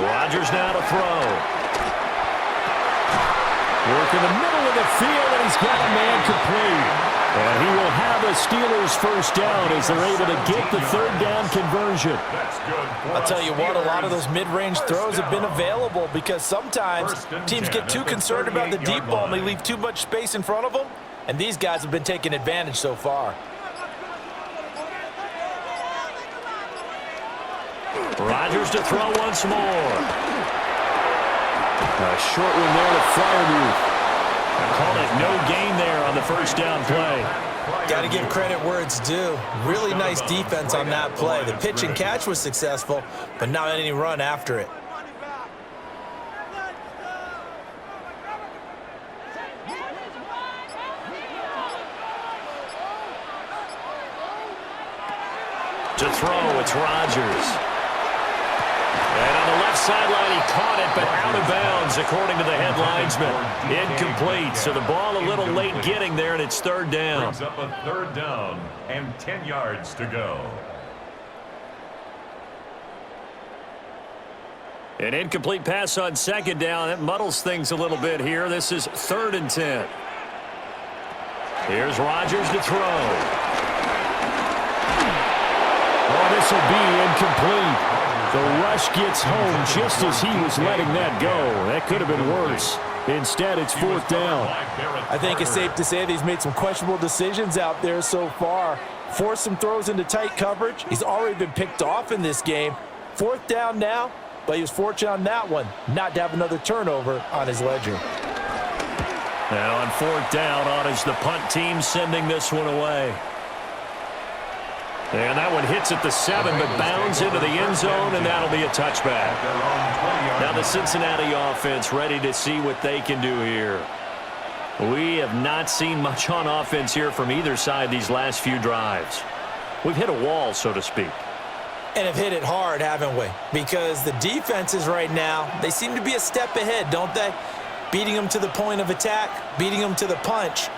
Rodgers now to throw. Work in the middle of the field, and he's got a man complete. And he will have a Steelers first down as they're able to get the 3rd down conversion. I'll tell you what, a lot of those mid-range throws have been available because sometimes teams get too concerned about the deep ball and they leave too much space in front of them, and these guys have been taking advantage so far. Rodgers to throw once more. A short one there to Freiermuth. Call it no gain there on the first down play. Got to give credit where it's due. Really nice defense on that play. The pitch and catch was successful, but not any run after it. To throw, it's Rodgers. And on the left sideline, he caught it, but out of bounds, according to the head linesman. Incomplete, so the ball a little late getting there, and it's 3rd down. Brings up a 3rd down and 10 yards to go. An incomplete pass on 2nd down. That muddles things a little bit here. This is 3rd and 10. Here's Rodgers to throw. Oh, this will be incomplete. The rush gets home just as he was letting that go. That could have been worse. Instead, it's fourth down. I think it's safe to say that he's made some questionable decisions out there so far. Forced some throws into tight coverage. He's already been picked off in this game. Fourth down now, but he was fortunate on that one not to have another turnover on his ledger. Now on fourth down, on is the punt team sending this one away. And that one hits at the 7, but bounds into the end zone, and that'll be a touchback. Now the Cincinnati offense ready to see what they can do here. We have not seen much on offense here from either side these last few drives. We've hit a wall, so to speak. And have hit it hard, haven't we? Because the defenses right now, they seem to be a step ahead, don't they? Beating them to the point of attack, beating them to the punch.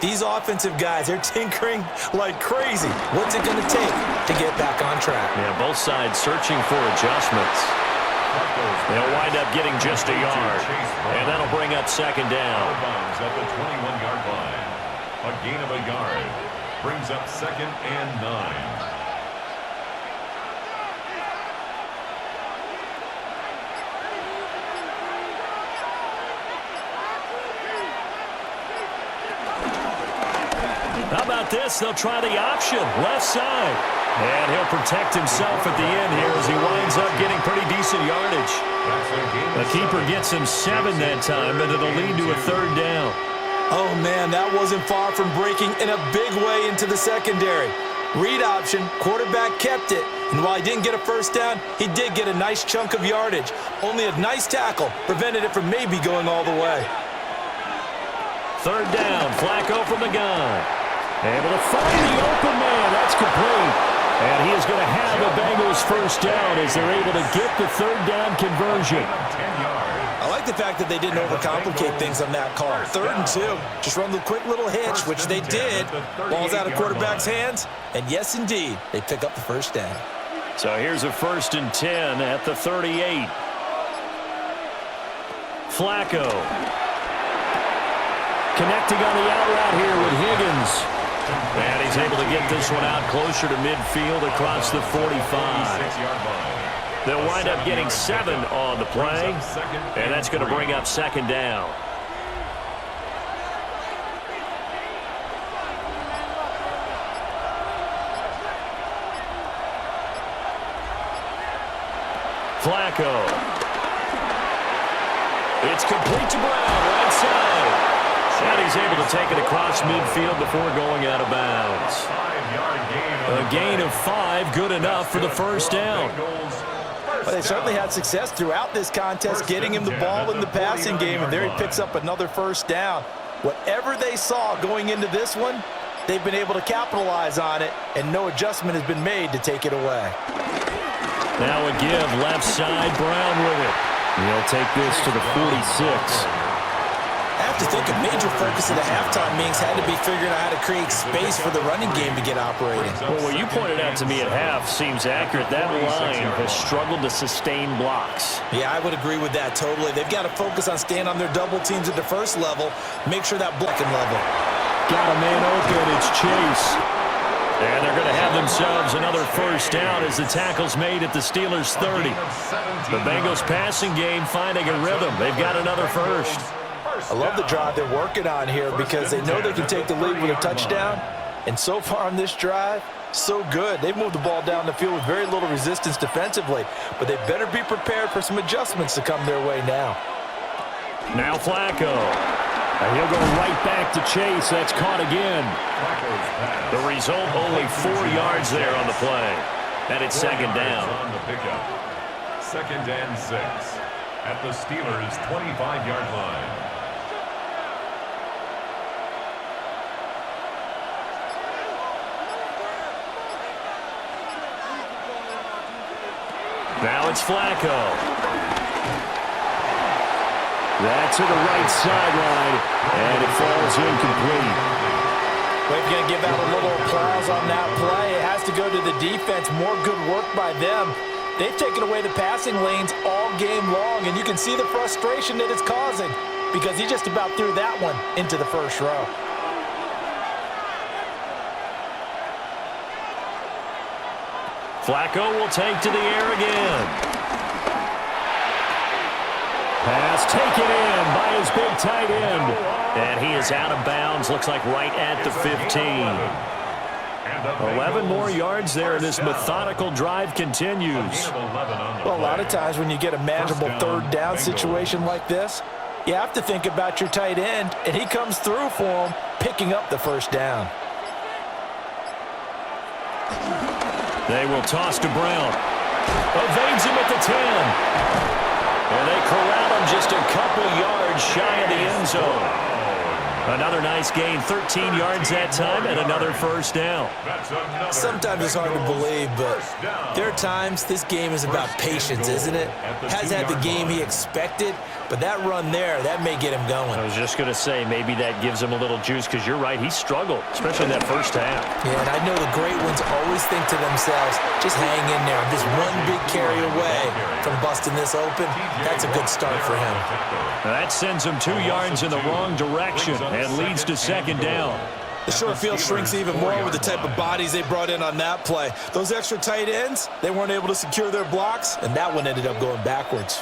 These offensive guys, they're tinkering like crazy. What's it going to take to get back on track? Yeah, both sides searching for adjustments. They'll wind up getting just a yard, and that'll bring up second down. At the 21-yard line. A gain of a yard brings up 2nd and 9. How about this? They'll try the option, left side. And he'll protect himself at the end here as he winds up getting pretty decent yardage. The keeper gets him 7 that time, but it'll lead to a third down. Oh, man, that wasn't far from breaking in a big way into the secondary. Read option, quarterback kept it. And while he didn't get a first down, he did get a nice chunk of yardage. Only a nice tackle prevented it from maybe going all the way. Third down, Flacco from the gun. Able to find the open man. That's complete. And he is going to have the Bengals first down as they're able to get the third down conversion. I like the fact that they didn't overcomplicate things on that call. 3rd and 2. Just run the quick little hitch, which they did. Ball's out of quarterback's hands. And yes, indeed, they pick up the first down. So here's a 1st and 10 at the 38. Flacco. Connecting on the out route here with Higgins. And he's able to get this one out closer to midfield across the 45. They'll wind up getting 7 on the play, and that's going to bring up second down. Flacco. It's complete to Brown, right side. And he's able to take it across midfield before going out of bounds. A gain of 5, good enough for the first down. Well, they certainly had success throughout this contest, getting him the ball in the passing game, and there he picks up another first down. Whatever they saw going into this one, they've been able to capitalize on it, and no adjustment has been made to take it away. Now a give, left side, Brown with it. He'll take this to the 46. I have to think a major focus of the halftime meetings had to be figuring out how to create space for the running game to get operating. Well, what you pointed out to me at half seems accurate. That line has struggled to sustain blocks. Yeah, I would agree with that totally. They've got to focus on staying on their double teams at the first level, make sure that blocking level. Got a man open, it's Chase. And they're going to have themselves another first down as the tackle's made at the Steelers' 30. The Bengals passing game finding a rhythm. They've got another first. I love the drive they're working on here because they know they can take the lead with a touchdown. And so far on this drive, so good. They've moved the ball down the field with very little resistance defensively, but they better be prepared for some adjustments to come their way now. Now Flacco. And he'll go right back to Chase. That's caught again. The result, only 4 yards there on the play. And it's second down. On the pickup. 2nd and 6 at the Steelers' 25-yard line. Now it's Flacco. That's to the right sideline, and it falls incomplete. Well, if you're going to give out a little applause on that play, it has to go to the defense. More good work by them. They've taken away the passing lanes all game long, and you can see the frustration that it's causing because he just about threw that one into the first row. Flacco will take to the air again. Pass taken in by his big tight end. And he is out of bounds, looks like right at the 15. 11 more yards there, and this methodical drive continues. Well, a lot of times when you get a manageable third down situation like this, you have to think about your tight end, and he comes through for him, picking up the first down. They will toss to Brown. Evades him at the 10. And they corral him just a couple yards shy of the end zone. Another nice gain, 13 yards that time, and another first down. Sometimes it's hard to believe, but there are times this game is about patience, isn't it? Hasn't had the game he expected, but that run there, that may get him going. I was just going to say, maybe that gives him a little juice, because you're right, he struggled, especially in that first half. Yeah, and I know the great ones always think to themselves, just hang in there. I'm just one big carry away from busting this open. That's a good start for him. Now that sends him 2 yards in the wrong direction and leads to second down. The short field shrinks even more with the type of bodies they brought in on that play. Those extra tight ends, they weren't able to secure their blocks, and that one ended up going backwards.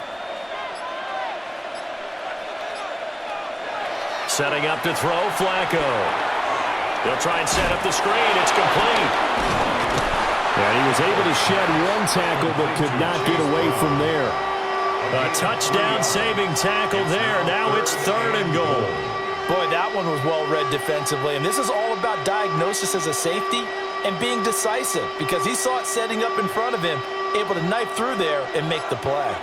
Setting up to throw, Flacco. They'll try and set up the screen. It's complete. And he was able to shed one tackle but could not get away from there. A touchdown-saving tackle there. Now it's 3rd and goal. Boy, that one was well-read defensively, and this is all about diagnosis as a safety and being decisive because he saw it setting up in front of him, able to knife through there and make the play.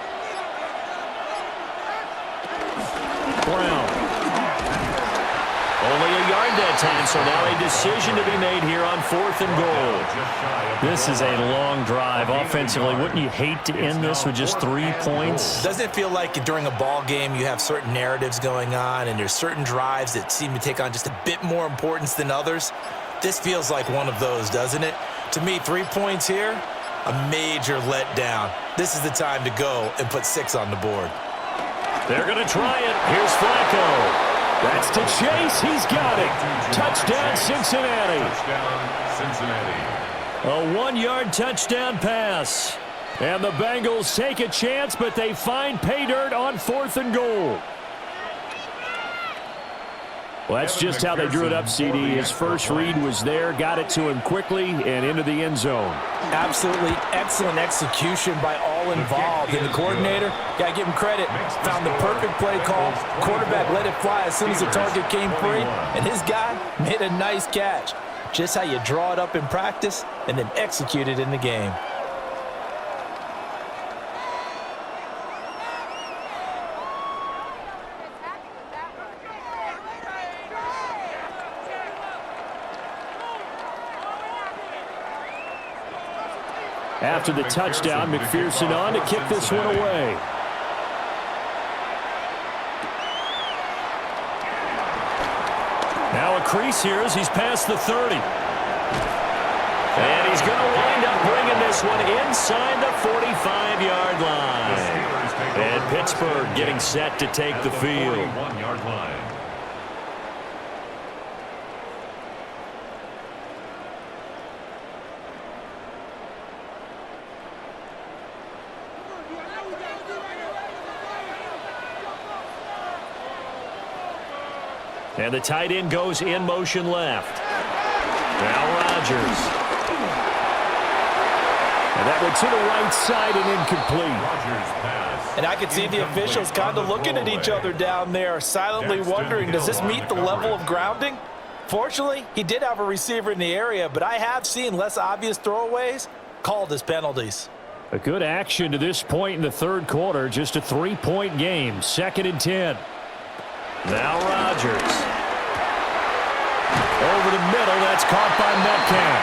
Brown. Only a yard that time, so now a decision to be made here on 4th and goal. This is a long drive offensively. Wouldn't you hate to end this with just 3 points? Doesn't it feel like during a ball game you have certain narratives going on and there's certain drives that seem to take on just a bit more importance than others? This feels like one of those, doesn't it? To me, 3 points here, a major letdown. This is the time to go and put 6 on the board. They're going to try it. Here's Flacco. That's to Chase. He's got it. Touchdown, Cincinnati. A 1-yard touchdown pass. And the Bengals take a chance, but they find pay dirt on 4th and goal. Well, that's just how they drew it up, CD. His first read was there, got it to him quickly, and into the end zone. Absolutely excellent execution by all involved. And the coordinator, got to give him credit, found the perfect play call. Quarterback let it fly as soon as the target came free, and his guy made a nice catch. Just how you draw it up in practice and then execute it in the game. After the touchdown, McPherson on to kick this one away. Now a crease here as he's past the 30. And he's going to wind up bringing this one inside the 45-yard line. And Pittsburgh getting set to take the field. 41-yard line. And the tight end goes in motion left. Now Rodgers. And that went to the right side and incomplete. And I could see the officials kind of looking at each other down there, silently wondering, does this meet the level of grounding? Fortunately, he did have a receiver in the area, but I have seen less obvious throwaways called as penalties. A good action to this point in the third quarter. Just a 3-point game. 2nd and 10. Now Rodgers. Over the middle, that's caught by Metcalf.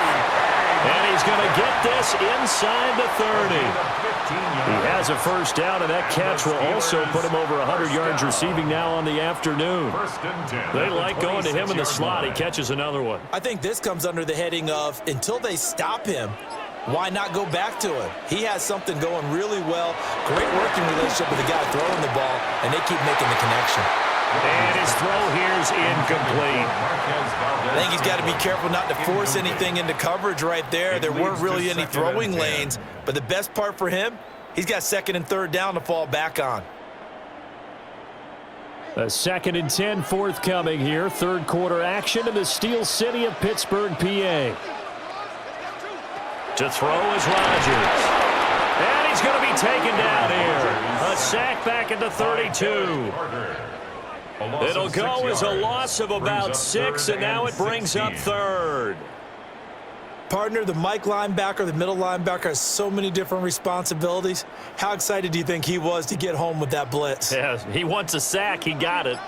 And he's going to get this inside the 30. He has a first down, and that catch will also put him over 100 yards receiving now on the afternoon. They like going to him in the slot. He catches another one. I think this comes under the heading of, until they stop him, why not go back to him? He has something going really well. Great working relationship with the guy throwing the ball, and they keep making the connection. And his throw here's incomplete. I think he's got to be careful not to force anything into coverage right there. There weren't really any throwing lanes, but the best part for him, he's got 2nd and 3rd down to fall back on. A 2nd and 10 forthcoming here. Third quarter action in the Steel City of Pittsburgh, PA. To throw is Rodgers. And he's going to be taken down here. A sack back at the 32. It'll go as a loss of about 6, and now it brings up 3rd. Partner, the Mike linebacker, the middle linebacker has so many different responsibilities. How excited do you think he was to get home with that blitz? Yeah, he wants a sack. He got it.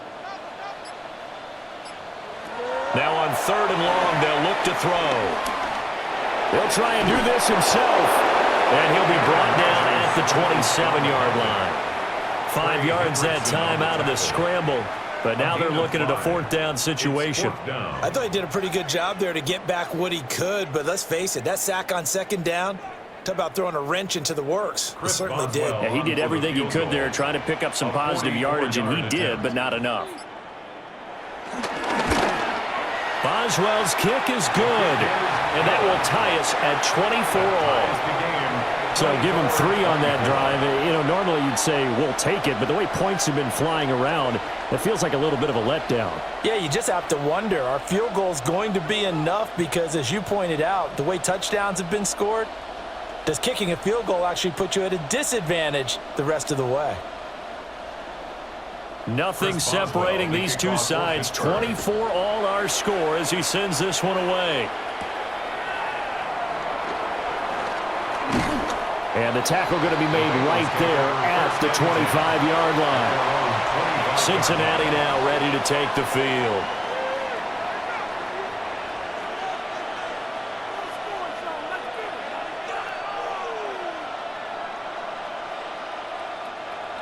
Now on 3rd and long, they'll look to throw. He'll try and do this himself. And he'll be brought down at the 27-yard line. 5 yards that time out of the scramble. But now they're looking at a 4th down situation. I thought he did a pretty good job there to get back what he could, but let's face it, that sack on 2nd down, talk about throwing a wrench into the works. He certainly did. Yeah, he did everything he could there, trying to pick up some positive yardage, and he did, but not enough. Boswell's kick is good, and that will tie us at 24 all. So give him 3 on that drive. You know, normally you'd say, we'll take it, but the way points have been flying around, it feels like a little bit of a letdown. Yeah, you just have to wonder, are field goals going to be enough? Because as you pointed out, the way touchdowns have been scored, does kicking a field goal actually put you at a disadvantage the rest of the way? Nothing separating these two sides. 24 all our score as he sends this one away. And the tackle going to be made right there at the 25-yard line. Cincinnati now ready to take the field.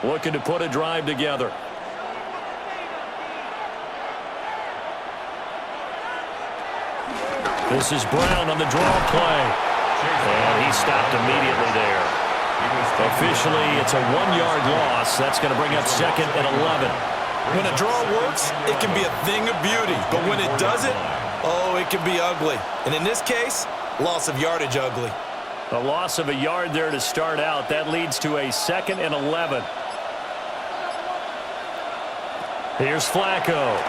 Looking to put a drive together. This is Brown on the draw play. And he stopped immediately there. Officially, it's a 1-yard loss. That's going to bring up 2nd and 11. When a draw works, it can be a thing of beauty. But when it doesn't, oh, it can be ugly. And in this case, loss of yardage ugly. A loss of a yard there to start out. That leads to a 2nd and 11. Here's Flacco.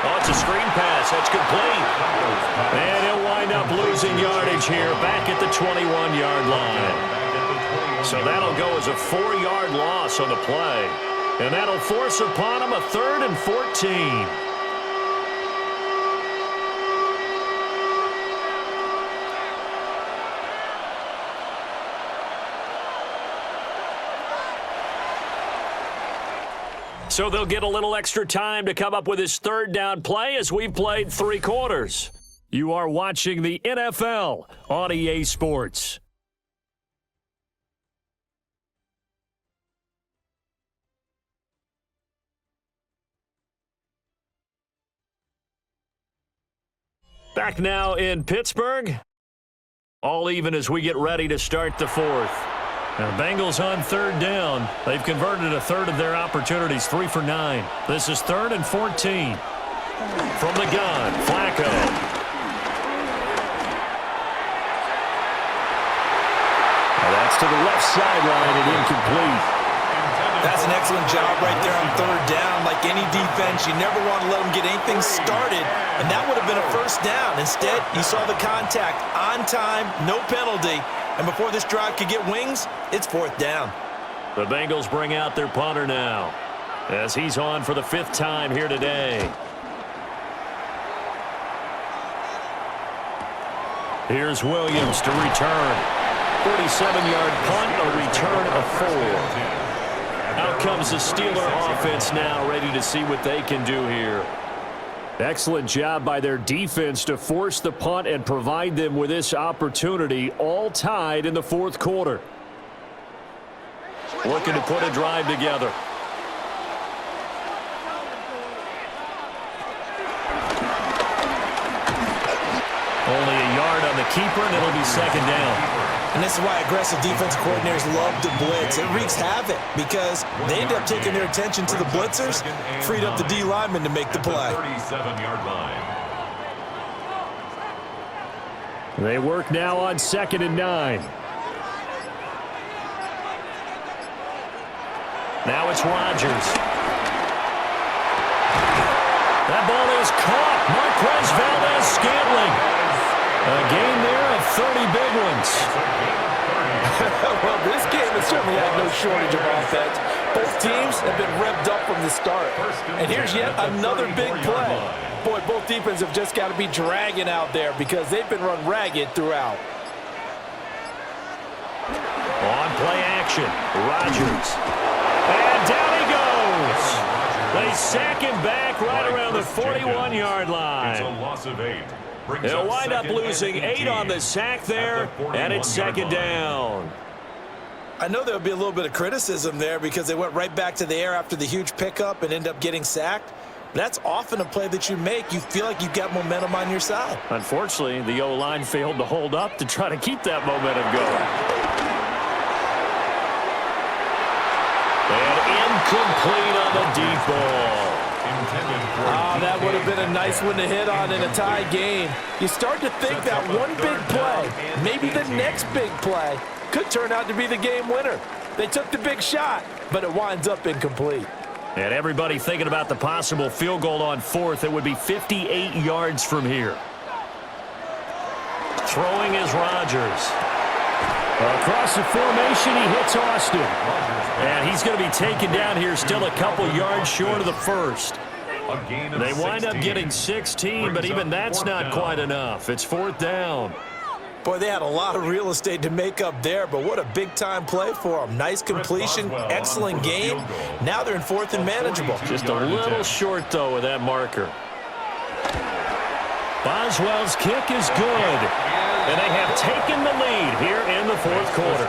Oh, it's a screen pass. That's complete. And he'll wind up losing yardage here back at the 21-yard line. So that'll go as a 4-yard loss on the play. And that'll force upon him a 3rd and 14. So they'll get a little extra time to come up with his 3rd down play as we've played 3 quarters. You are watching the NFL on EA Sports. Back now in Pittsburgh. All even as we get ready to start the 4th. Now, Bengals on 3rd down. They've converted a 3rd of their opportunities, 3 for 9. This is 3rd and 14. From the gun, Flacco. Now that's to the left sideline and incomplete. That's an excellent job right there on 3rd down. Like any defense, you never want to let them get anything started, and that would have been a 1st down. Instead, you saw the contact on time, no penalty. And before this drive could get wings, it's 4th down. The Bengals bring out their punter now as he's on for the 5th time here today. Here's Williams to return. 47-yard punt, a return of 4. Out comes the Steeler offense now, ready to see what they can do here. Excellent job by their defense to force the punt and provide them with this opportunity, all tied in the 4th quarter. Looking to put a drive together. Only a yard on the keeper, and it'll be 2nd down. And this is why aggressive defensive coordinators love to blitz. It wreaks havoc because they end up taking their attention to the blitzers, freed up the D lineman to make the play. 37-yard line. They work now on 2nd and 9. Now it's Rodgers. That ball is caught. Marquez Valdes-Scantling. A gain there of 30 big ones. Well, this game has certainly had no shortage of offense. Both teams have been revved up from the start. And here's yet another big play. Boy, both defenses have just got to be dragging out there because they've been run ragged throughout. On play action, Rodgers. And down he goes. They sack him back right around the 41-yard line. It's a loss of 8. They'll wind up losing 8 on the sack there, and it's second down. I know there'll be a little bit of criticism there because they went right back to the air after the huge pickup and end up getting sacked. That's often a play that you make. You feel like you've got momentum on your side. Unfortunately, the O-line failed to hold up to try to keep that momentum going. And incomplete on the deep ball. That would have been a nice one to hit on in a tie game. You start to think that one big play, maybe the next big play, could turn out to be the game winner. They took the big shot, but it winds up incomplete. And everybody thinking about the possible field goal on fourth. It would be 58 yards from here. Throwing is Rodgers. Across the formation, he hits Austin. And he's going to be taken down here, still a couple yards short of the first. They wind up getting 16, but even that's not quite enough. It's fourth down. Boy, they had a lot of real estate to make up there, but what a big-time play for them. Nice completion, excellent game. Now they're in fourth and manageable. Just a little short, though, with that marker. Boswell's kick is good. And they have taken the lead here in the fourth quarter.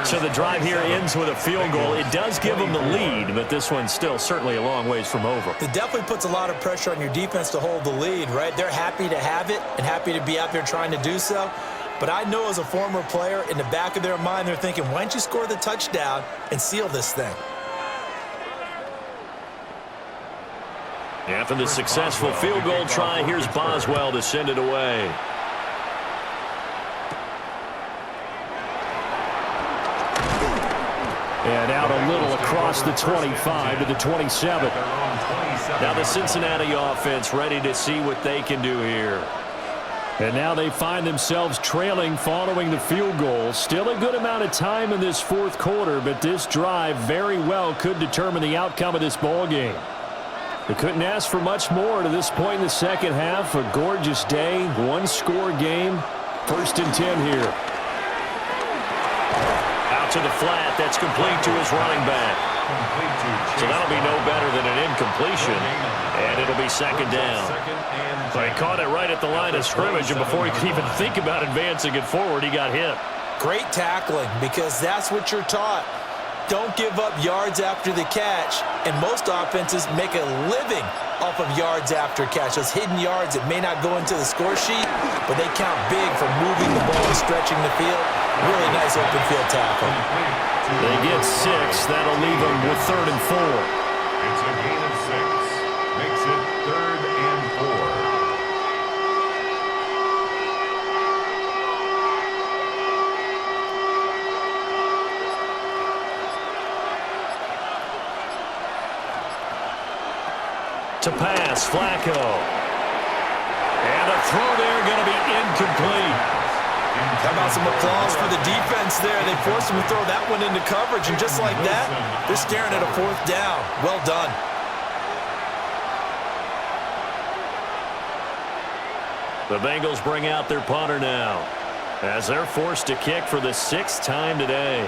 So the drive here ends with a field goal. It does give them the lead, but this one's still certainly a long ways from over. It definitely puts a lot of pressure on your defense to hold the lead, right? They're happy to have it and happy to be out there trying to do so. But I know as a former player, in the back of their mind, they're thinking, why don't you score the touchdown and seal this thing? After the successful field goal try, here's Boswell to send it away. And out a little across the 25 to the 27. Now the Cincinnati offense ready to see what they can do here. And now they find themselves trailing following the field goal. Still a good amount of time in this fourth quarter, but this drive very well could determine the outcome of this ball game. They couldn't ask for much more to this point in the second half. A gorgeous day, one-score game. First and 10 here. Out to the flat. That's complete to his running back. So that'll be no better than an incompletion. And it'll be second down. He caught it right at the line of scrimmage, and before he could even think about advancing it forward, he got hit. Great tackling, because that's what you're taught. Don't give up yards after the catch, and most offenses make a living off of yards after catch. Those hidden yards that may not go into the score sheet, but they count big for moving the ball and stretching the field. Really nice open field tackle. They get 6. That'll leave them with 3rd and 4. It's a gain of 6. Makes it 3rd and 4. To pass, Flacco. And a throw there going to be incomplete. How about some applause for the defense there? They forced him to throw that one into coverage, and just like that, they're staring at a fourth down. Well done. The Bengals bring out their punter now, as they're forced to kick for the 6th time today.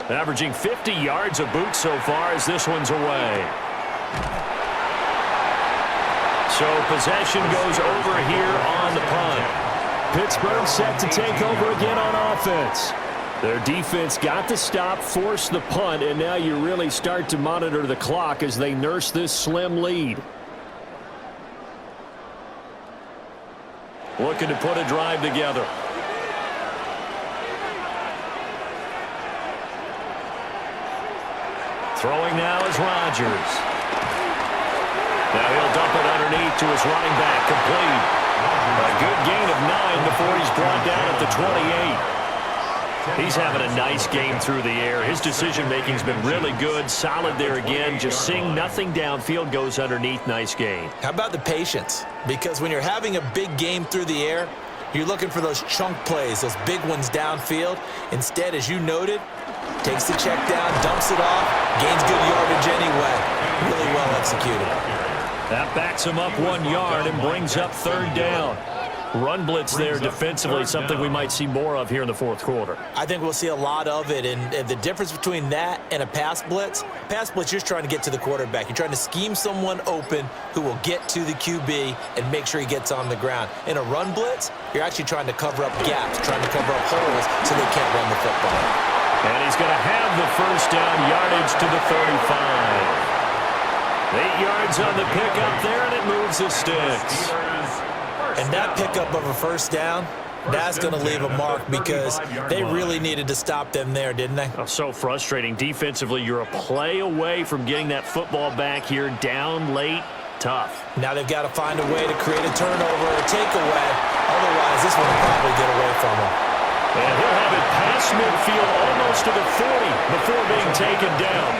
Averaging 50 yards a boot so far as this one's away. So possession goes over here on the punt. Pittsburgh set to take over again on offense. Their defense got the stop, forced the punt, and now you really start to monitor the clock as they nurse this slim lead. Looking to put a drive together. Throwing now is Rodgers. Now he'll dump it underneath to his running back, complete. A good gain of 9 before he's brought down at the 28. He's having a nice game through the air. His decision-making's been really good, solid there again. Just seeing nothing downfield, goes underneath. Nice game. How about the patience? Because when you're having a big game through the air, you're looking for those chunk plays, those big ones downfield. Instead, as you noted, takes the check down, dumps it off, gains good yardage anyway. Really well executed. That backs him up 1 yard and brings up third down. Run blitz there defensively, something we might see more of here in the fourth quarter. I think we'll see a lot of it, and the difference between that and a pass blitz, you're just trying to get to the quarterback. You're trying to scheme someone open who will get to the QB and make sure he gets on the ground. In a run blitz, you're actually trying to cover up gaps, trying to cover up holes so they can't run the football. And he's going to have the first down, yardage to the 35. 8 yards on the pickup there, and it moves the sticks. And that pickup of a first down, that's going to leave a mark because they really needed to stop them there, didn't they? Oh, so frustrating. Defensively, you're a play away from getting that football back here, down late, tough. Now they've got to find a way to create a turnover or a takeaway. Otherwise, this one will probably get away from them. And he'll have it past midfield almost to the 40 before being taken down.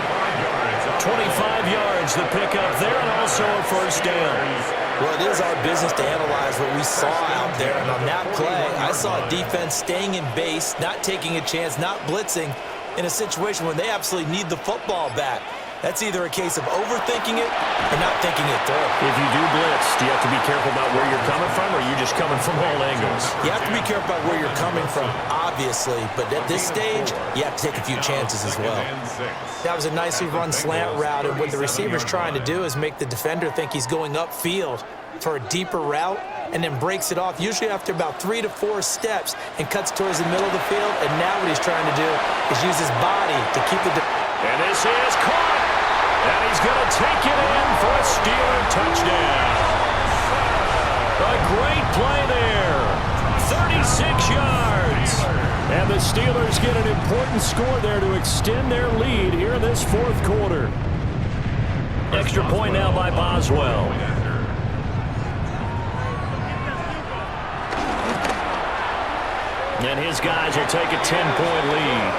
25 yards, the pickup there, and also a first down. Well, it is our business to analyze what we saw out there. And on that play, I saw a defense staying in base, not taking a chance, not blitzing in a situation when they absolutely need the football back. That's either a case of overthinking it or not thinking it through. If you do blitz, do you have to be careful about where you're coming from, or are you just coming from all angles? You have to be careful about where you're coming from, obviously. But at this stage, you have to take a few chances as well. That was a nicely run slant route, and what the receiver's trying to do is make the defender think he's going upfield for a deeper route, and then breaks it off, usually after about 3 to 4 steps, and cuts towards the middle of the field. And now what he's trying to do is use his body to keep the... And this is caught! And he's going to take it in for a Steeler touchdown. A great play there. 36 yards. And the Steelers get an important score there to extend their lead here in this fourth quarter. Extra point now by Boswell. And his guys will take a 10-point lead.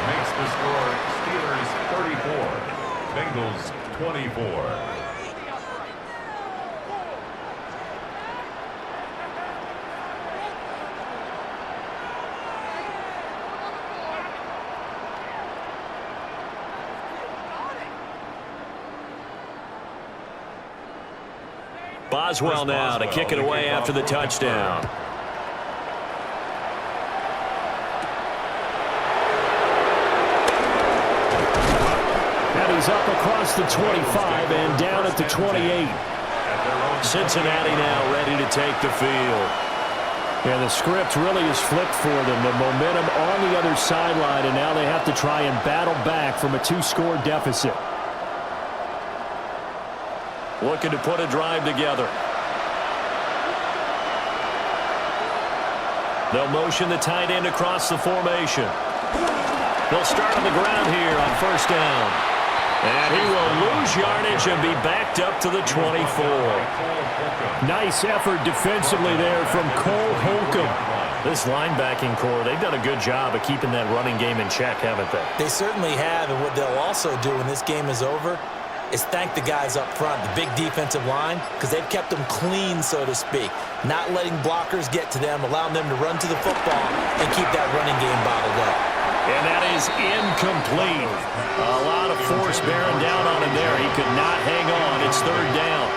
Makes the score Steelers 34, Bengals 24. Boswell now to kick it away after the touchdown. He's up across the 25 and down at the 28. Cincinnati now ready to take the field. Yeah, the script really is flipped for them. The momentum on the other sideline, and now they have to try and battle back from a 2-score deficit. Looking to put a drive together. They'll motion the tight end across the formation. They'll start on the ground here on first down. And he will lose yardage and be backed up to the 24. Nice effort defensively there from Cole Holcomb. This linebacking core, they've done a good job of keeping that running game in check, haven't they? They certainly have, and what they'll also do when this game is over is thank the guys up front, the big defensive line, because they've kept them clean, so to speak. Not letting blockers get to them, allowing them to run to the football and keep that running game bottled up. And that is incomplete. A lot of force bearing down on him there. He could not hang on. It's third down.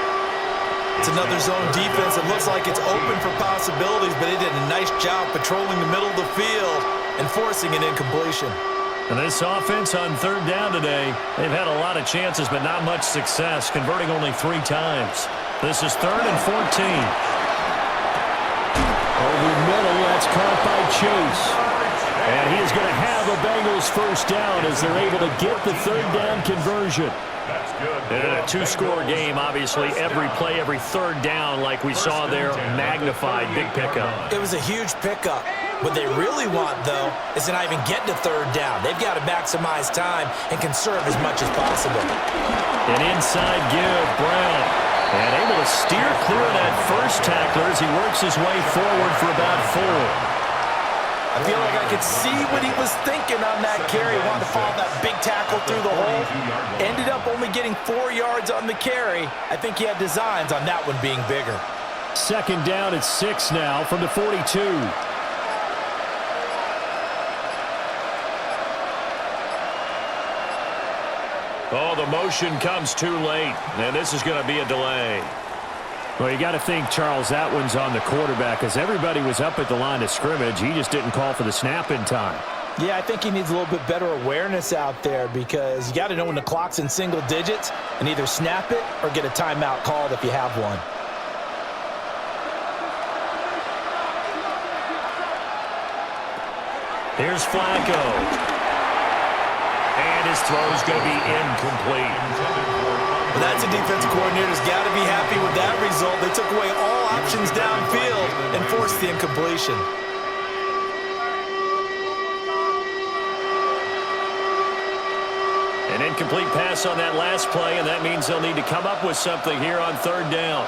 It's another zone defense. It looks like it's open for possibilities, but they did a nice job patrolling the middle of the field and forcing an incompletion. And this offense on third down today, they've had a lot of chances, but not much success, converting only 3 times. This is 3rd and 14. Over the middle, that's caught by Chase. And he is going to have a Bengals first down as they're able to get the third down conversion. That's good. And in a 2-score game, obviously, every play, every third down, like we saw there, magnified, big pickup. It was a huge pickup. What they really want, though, is to not even get to third down. They've got to maximize time and conserve as much as possible. An inside give, Brown. And able to steer clear of that first tackler as he works his way forward for about 4. I feel like I could see what he was thinking on that carry. Wanted to follow that big tackle through the hole. Ended up only getting 4 yards on the carry. I think he had designs on that one being bigger. Second down at 6 now from the 42. Oh, the motion comes too late, and this is going to be a delay. Well, you got to think, Charles, that one's on the quarterback because everybody was up at the line of scrimmage. He just didn't call for the snap in time. Yeah, I think he needs a little bit better awareness out there because you got to know when the clock's in single digits and either snap it or get a timeout called if you have one. Here's Flacco. And his throw's going to be incomplete. Well, that's a defensive coordinator's got to be happy with that result. They took away all options downfield and forced the incompletion. An incomplete pass on that last play, and that means they'll need to come up with something here on third down.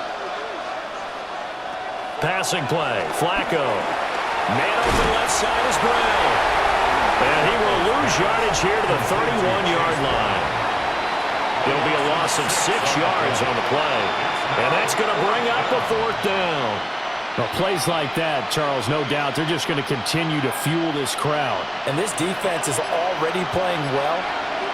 Passing play, Flacco. Man open left side is Brown. And he will lose yardage here to the 31-yard line. It'll be a loss of 6 yards on the play. And that's going to bring up a fourth down. Well, plays like that, Charles, no doubt, they're just going to continue to fuel this crowd. And this defense is already playing well,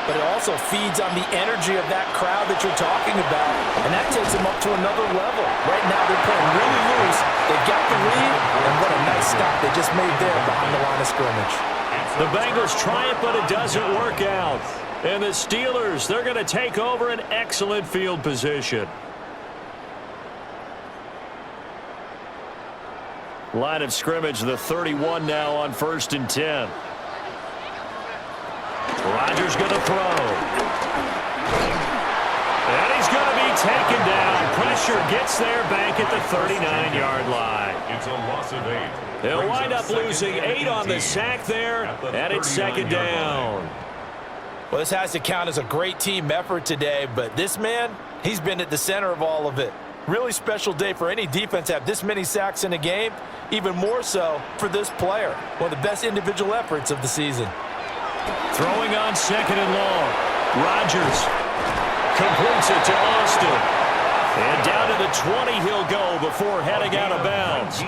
but it also feeds on the energy of that crowd that you're talking about, and that takes them up to another level. Right now they're playing really loose. They've got the lead, and what a nice stop they just made there behind the line of scrimmage. The Bengals try it, but it doesn't work out. And the Steelers, they're going to take over an excellent field position. Line of scrimmage, the 31 now on 1st and 10. Rodgers going to throw. And he's going to be taken down. Pressure gets there back at the 39-yard line. It's a loss of 8. They'll wind up losing 8 on the sack there, and it's second down. Well, this has to count as a great team effort today, but this man, he's been at the center of all of it. Really special day for any defense to have this many sacks in a game, even more so for this player. One of the best individual efforts of the season. Throwing on second and long. Rodgers completes it to Austin. And down to the 20 he'll go before heading out of bounds.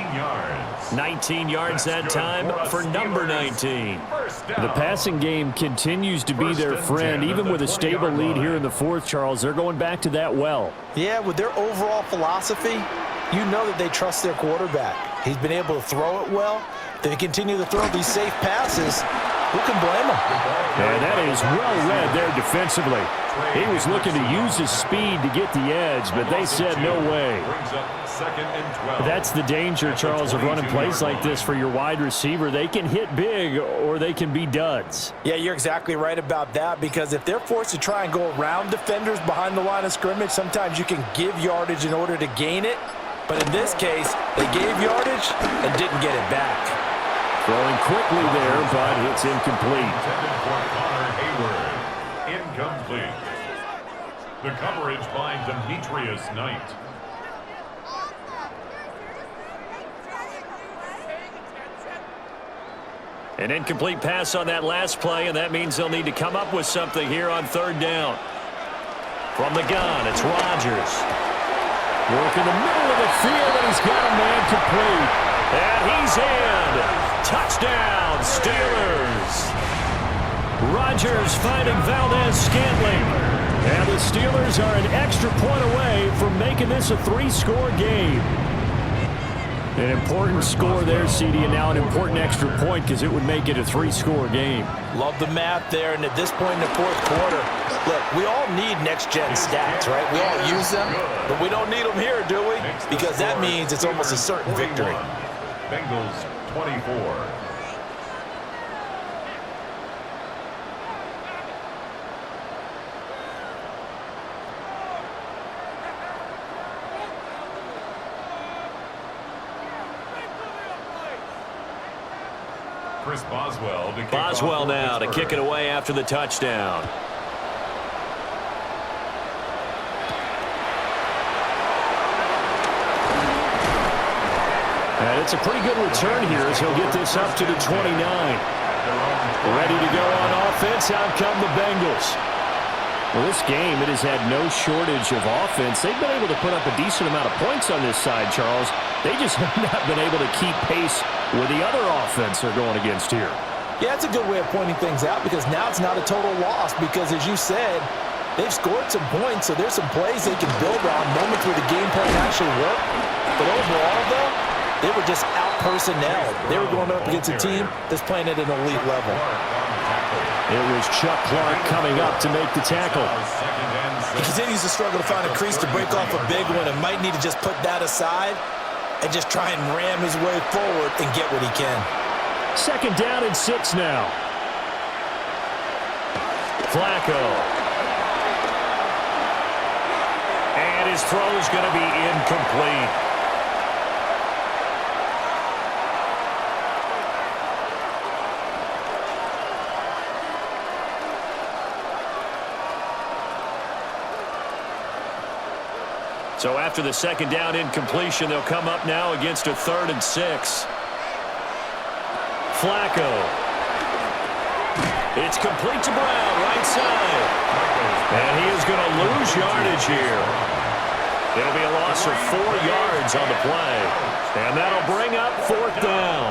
19 yards that time for number 19. The passing game continues to be their friend. Even with a stable lead here in the fourth, Charles, they're going back to that well. Yeah, with their overall philosophy, you know that they trust their quarterback. He's been able to throw it well. They continue to throw these safe passes. Who can blame him? And that is well read there defensively. He was looking to use his speed to get the edge, but they said no way. That's the danger, Charles, of running plays like this for your wide receiver. They can hit big or they can be duds. Yeah, you're exactly right about that, because if they're forced to try and go around defenders behind the line of scrimmage, sometimes you can give yardage in order to gain it. But in this case, they gave yardage and didn't get it back. Throwing quickly there, but it's incomplete. Incomplete. The coverage by Demetrius Knight. An incomplete pass on that last play, and that means they'll need to come up with something here on third down. From the gun, it's Rodgers. Work in the middle of the field, and he's got a man complete. And he's in. Touchdown, Steelers. Rodgers finding Valdez-Scantling. And the Steelers are an extra point away from making this a 3-score game. An important score there, CD, and now an important extra point because it would make it a 3-score game. Love the math there, and at this point in the fourth quarter, look, we all need next-gen stats, right? We all use them, but we don't need them here, do we? Because that means it's almost a certain victory. Bengals 24. Chris Boswell to kick Boswell now to kick it away after the touchdown. And it's a pretty good return here as he'll get this up to the 29. Ready to go on offense. Out come the Bengals. Well, this game, it has had no shortage of offense. They've been able to put up a decent amount of points on this side, Charles. They just have not been able to keep pace with the other offense they're going against here. Yeah, it's a good way of pointing things out because now it's not a total loss because, as you said, they've scored some points, so there's some plays they can build on, moments where the game plan actually worked. But overall, though, they were just out-personnel. They were going up against a team that's playing at an elite level. It was Chuck Clark coming up to make the tackle. He continues to struggle to find a crease to break off a big one and might need to just put that aside and just try and ram his way forward and get what he can. 2nd down and 6 now. Flacco. And his throw is going to be incomplete. So after the 2nd down incompletion, they'll come up now against a 3rd and 6. Flacco. It's complete to Brown, right side. And he is going to lose yardage here. It'll be a loss of 4 yards on the play. And that'll bring up 4th down.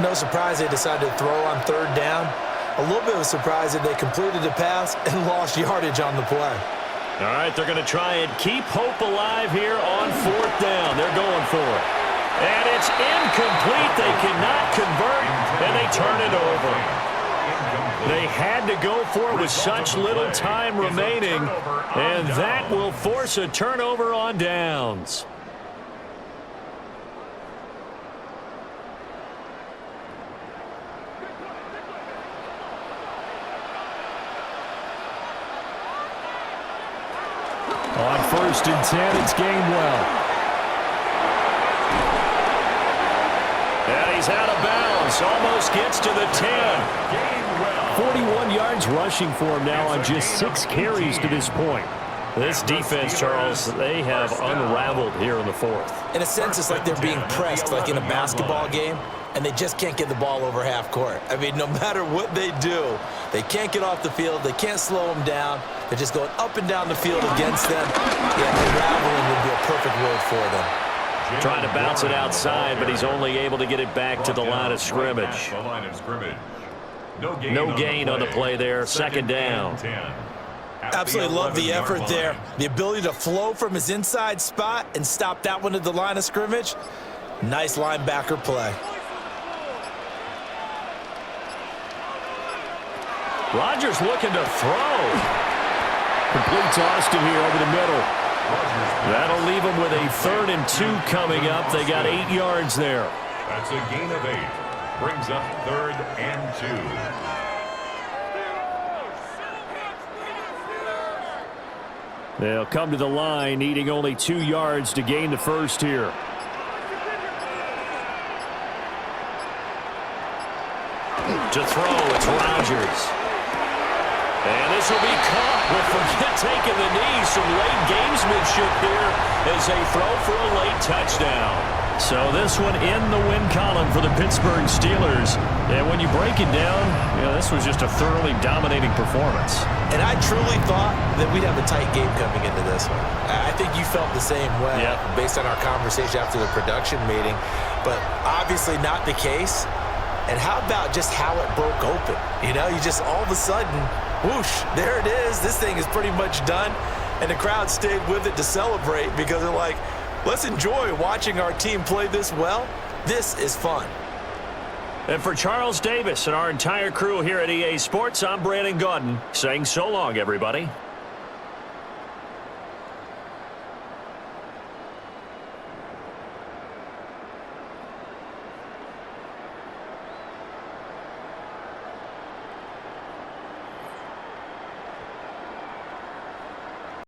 No surprise they decided to throw on 3rd down. A little bit of a surprise that they completed the pass and lost yardage on the play. All right, they're going to try and keep hope alive here on 4th down. They're going for it. And it's incomplete. They cannot convert, and they turn it over. They had to go for it with such little time remaining, and that will force a turnover on downs. On 1st and 10, it's Gainwell. And he's out of bounds. Almost gets to the 10. 41 yards rushing for him now on just 6 carries to this point. This defense, Charles, they have unraveled here in the 4th. In a sense, it's like they're being pressed like in a basketball game, and they just can't get the ball over half court. I mean, no matter what they do, they can't get off the field. They can't slow them down. They're just going up and down the field against them. Yeah, unraveling would be a perfect word for them. Trying to bounce it outside, but he's only able to get it back to the line of scrimmage. No gain on the play there. 2nd down. Absolutely love the effort there. The ability to flow from his inside spot and stop that one at the line of scrimmage. Nice linebacker play. Rodgers looking to throw. Complete to Austin here over the middle. That'll leave them with a 3rd and 2 coming up. They got 8 yards there. That's a gain of 8. Brings up 3rd and 2. They'll come to the line, needing only 2 yards to gain the 1st here. To throw, it's Rodgers. And this will be caught with taking the knee. Some late gamesmanship here as they throw for a late touchdown. So this one in the win column for the Pittsburgh Steelers. And when you break it down, this was just a thoroughly dominating performance. And I truly thought that we'd have a tight game coming into this one. I think you felt the same way based on our conversation after the production meeting. But obviously not the case. And how about just how it broke open? You just all of a sudden, whoosh, there it is. This thing is pretty much done. And the crowd stayed with it to celebrate because they're like, let's enjoy watching our team play this well. This is fun. And for Charles Davis and our entire crew here at EA Sports, I'm Brandon Gaudin saying so long, everybody.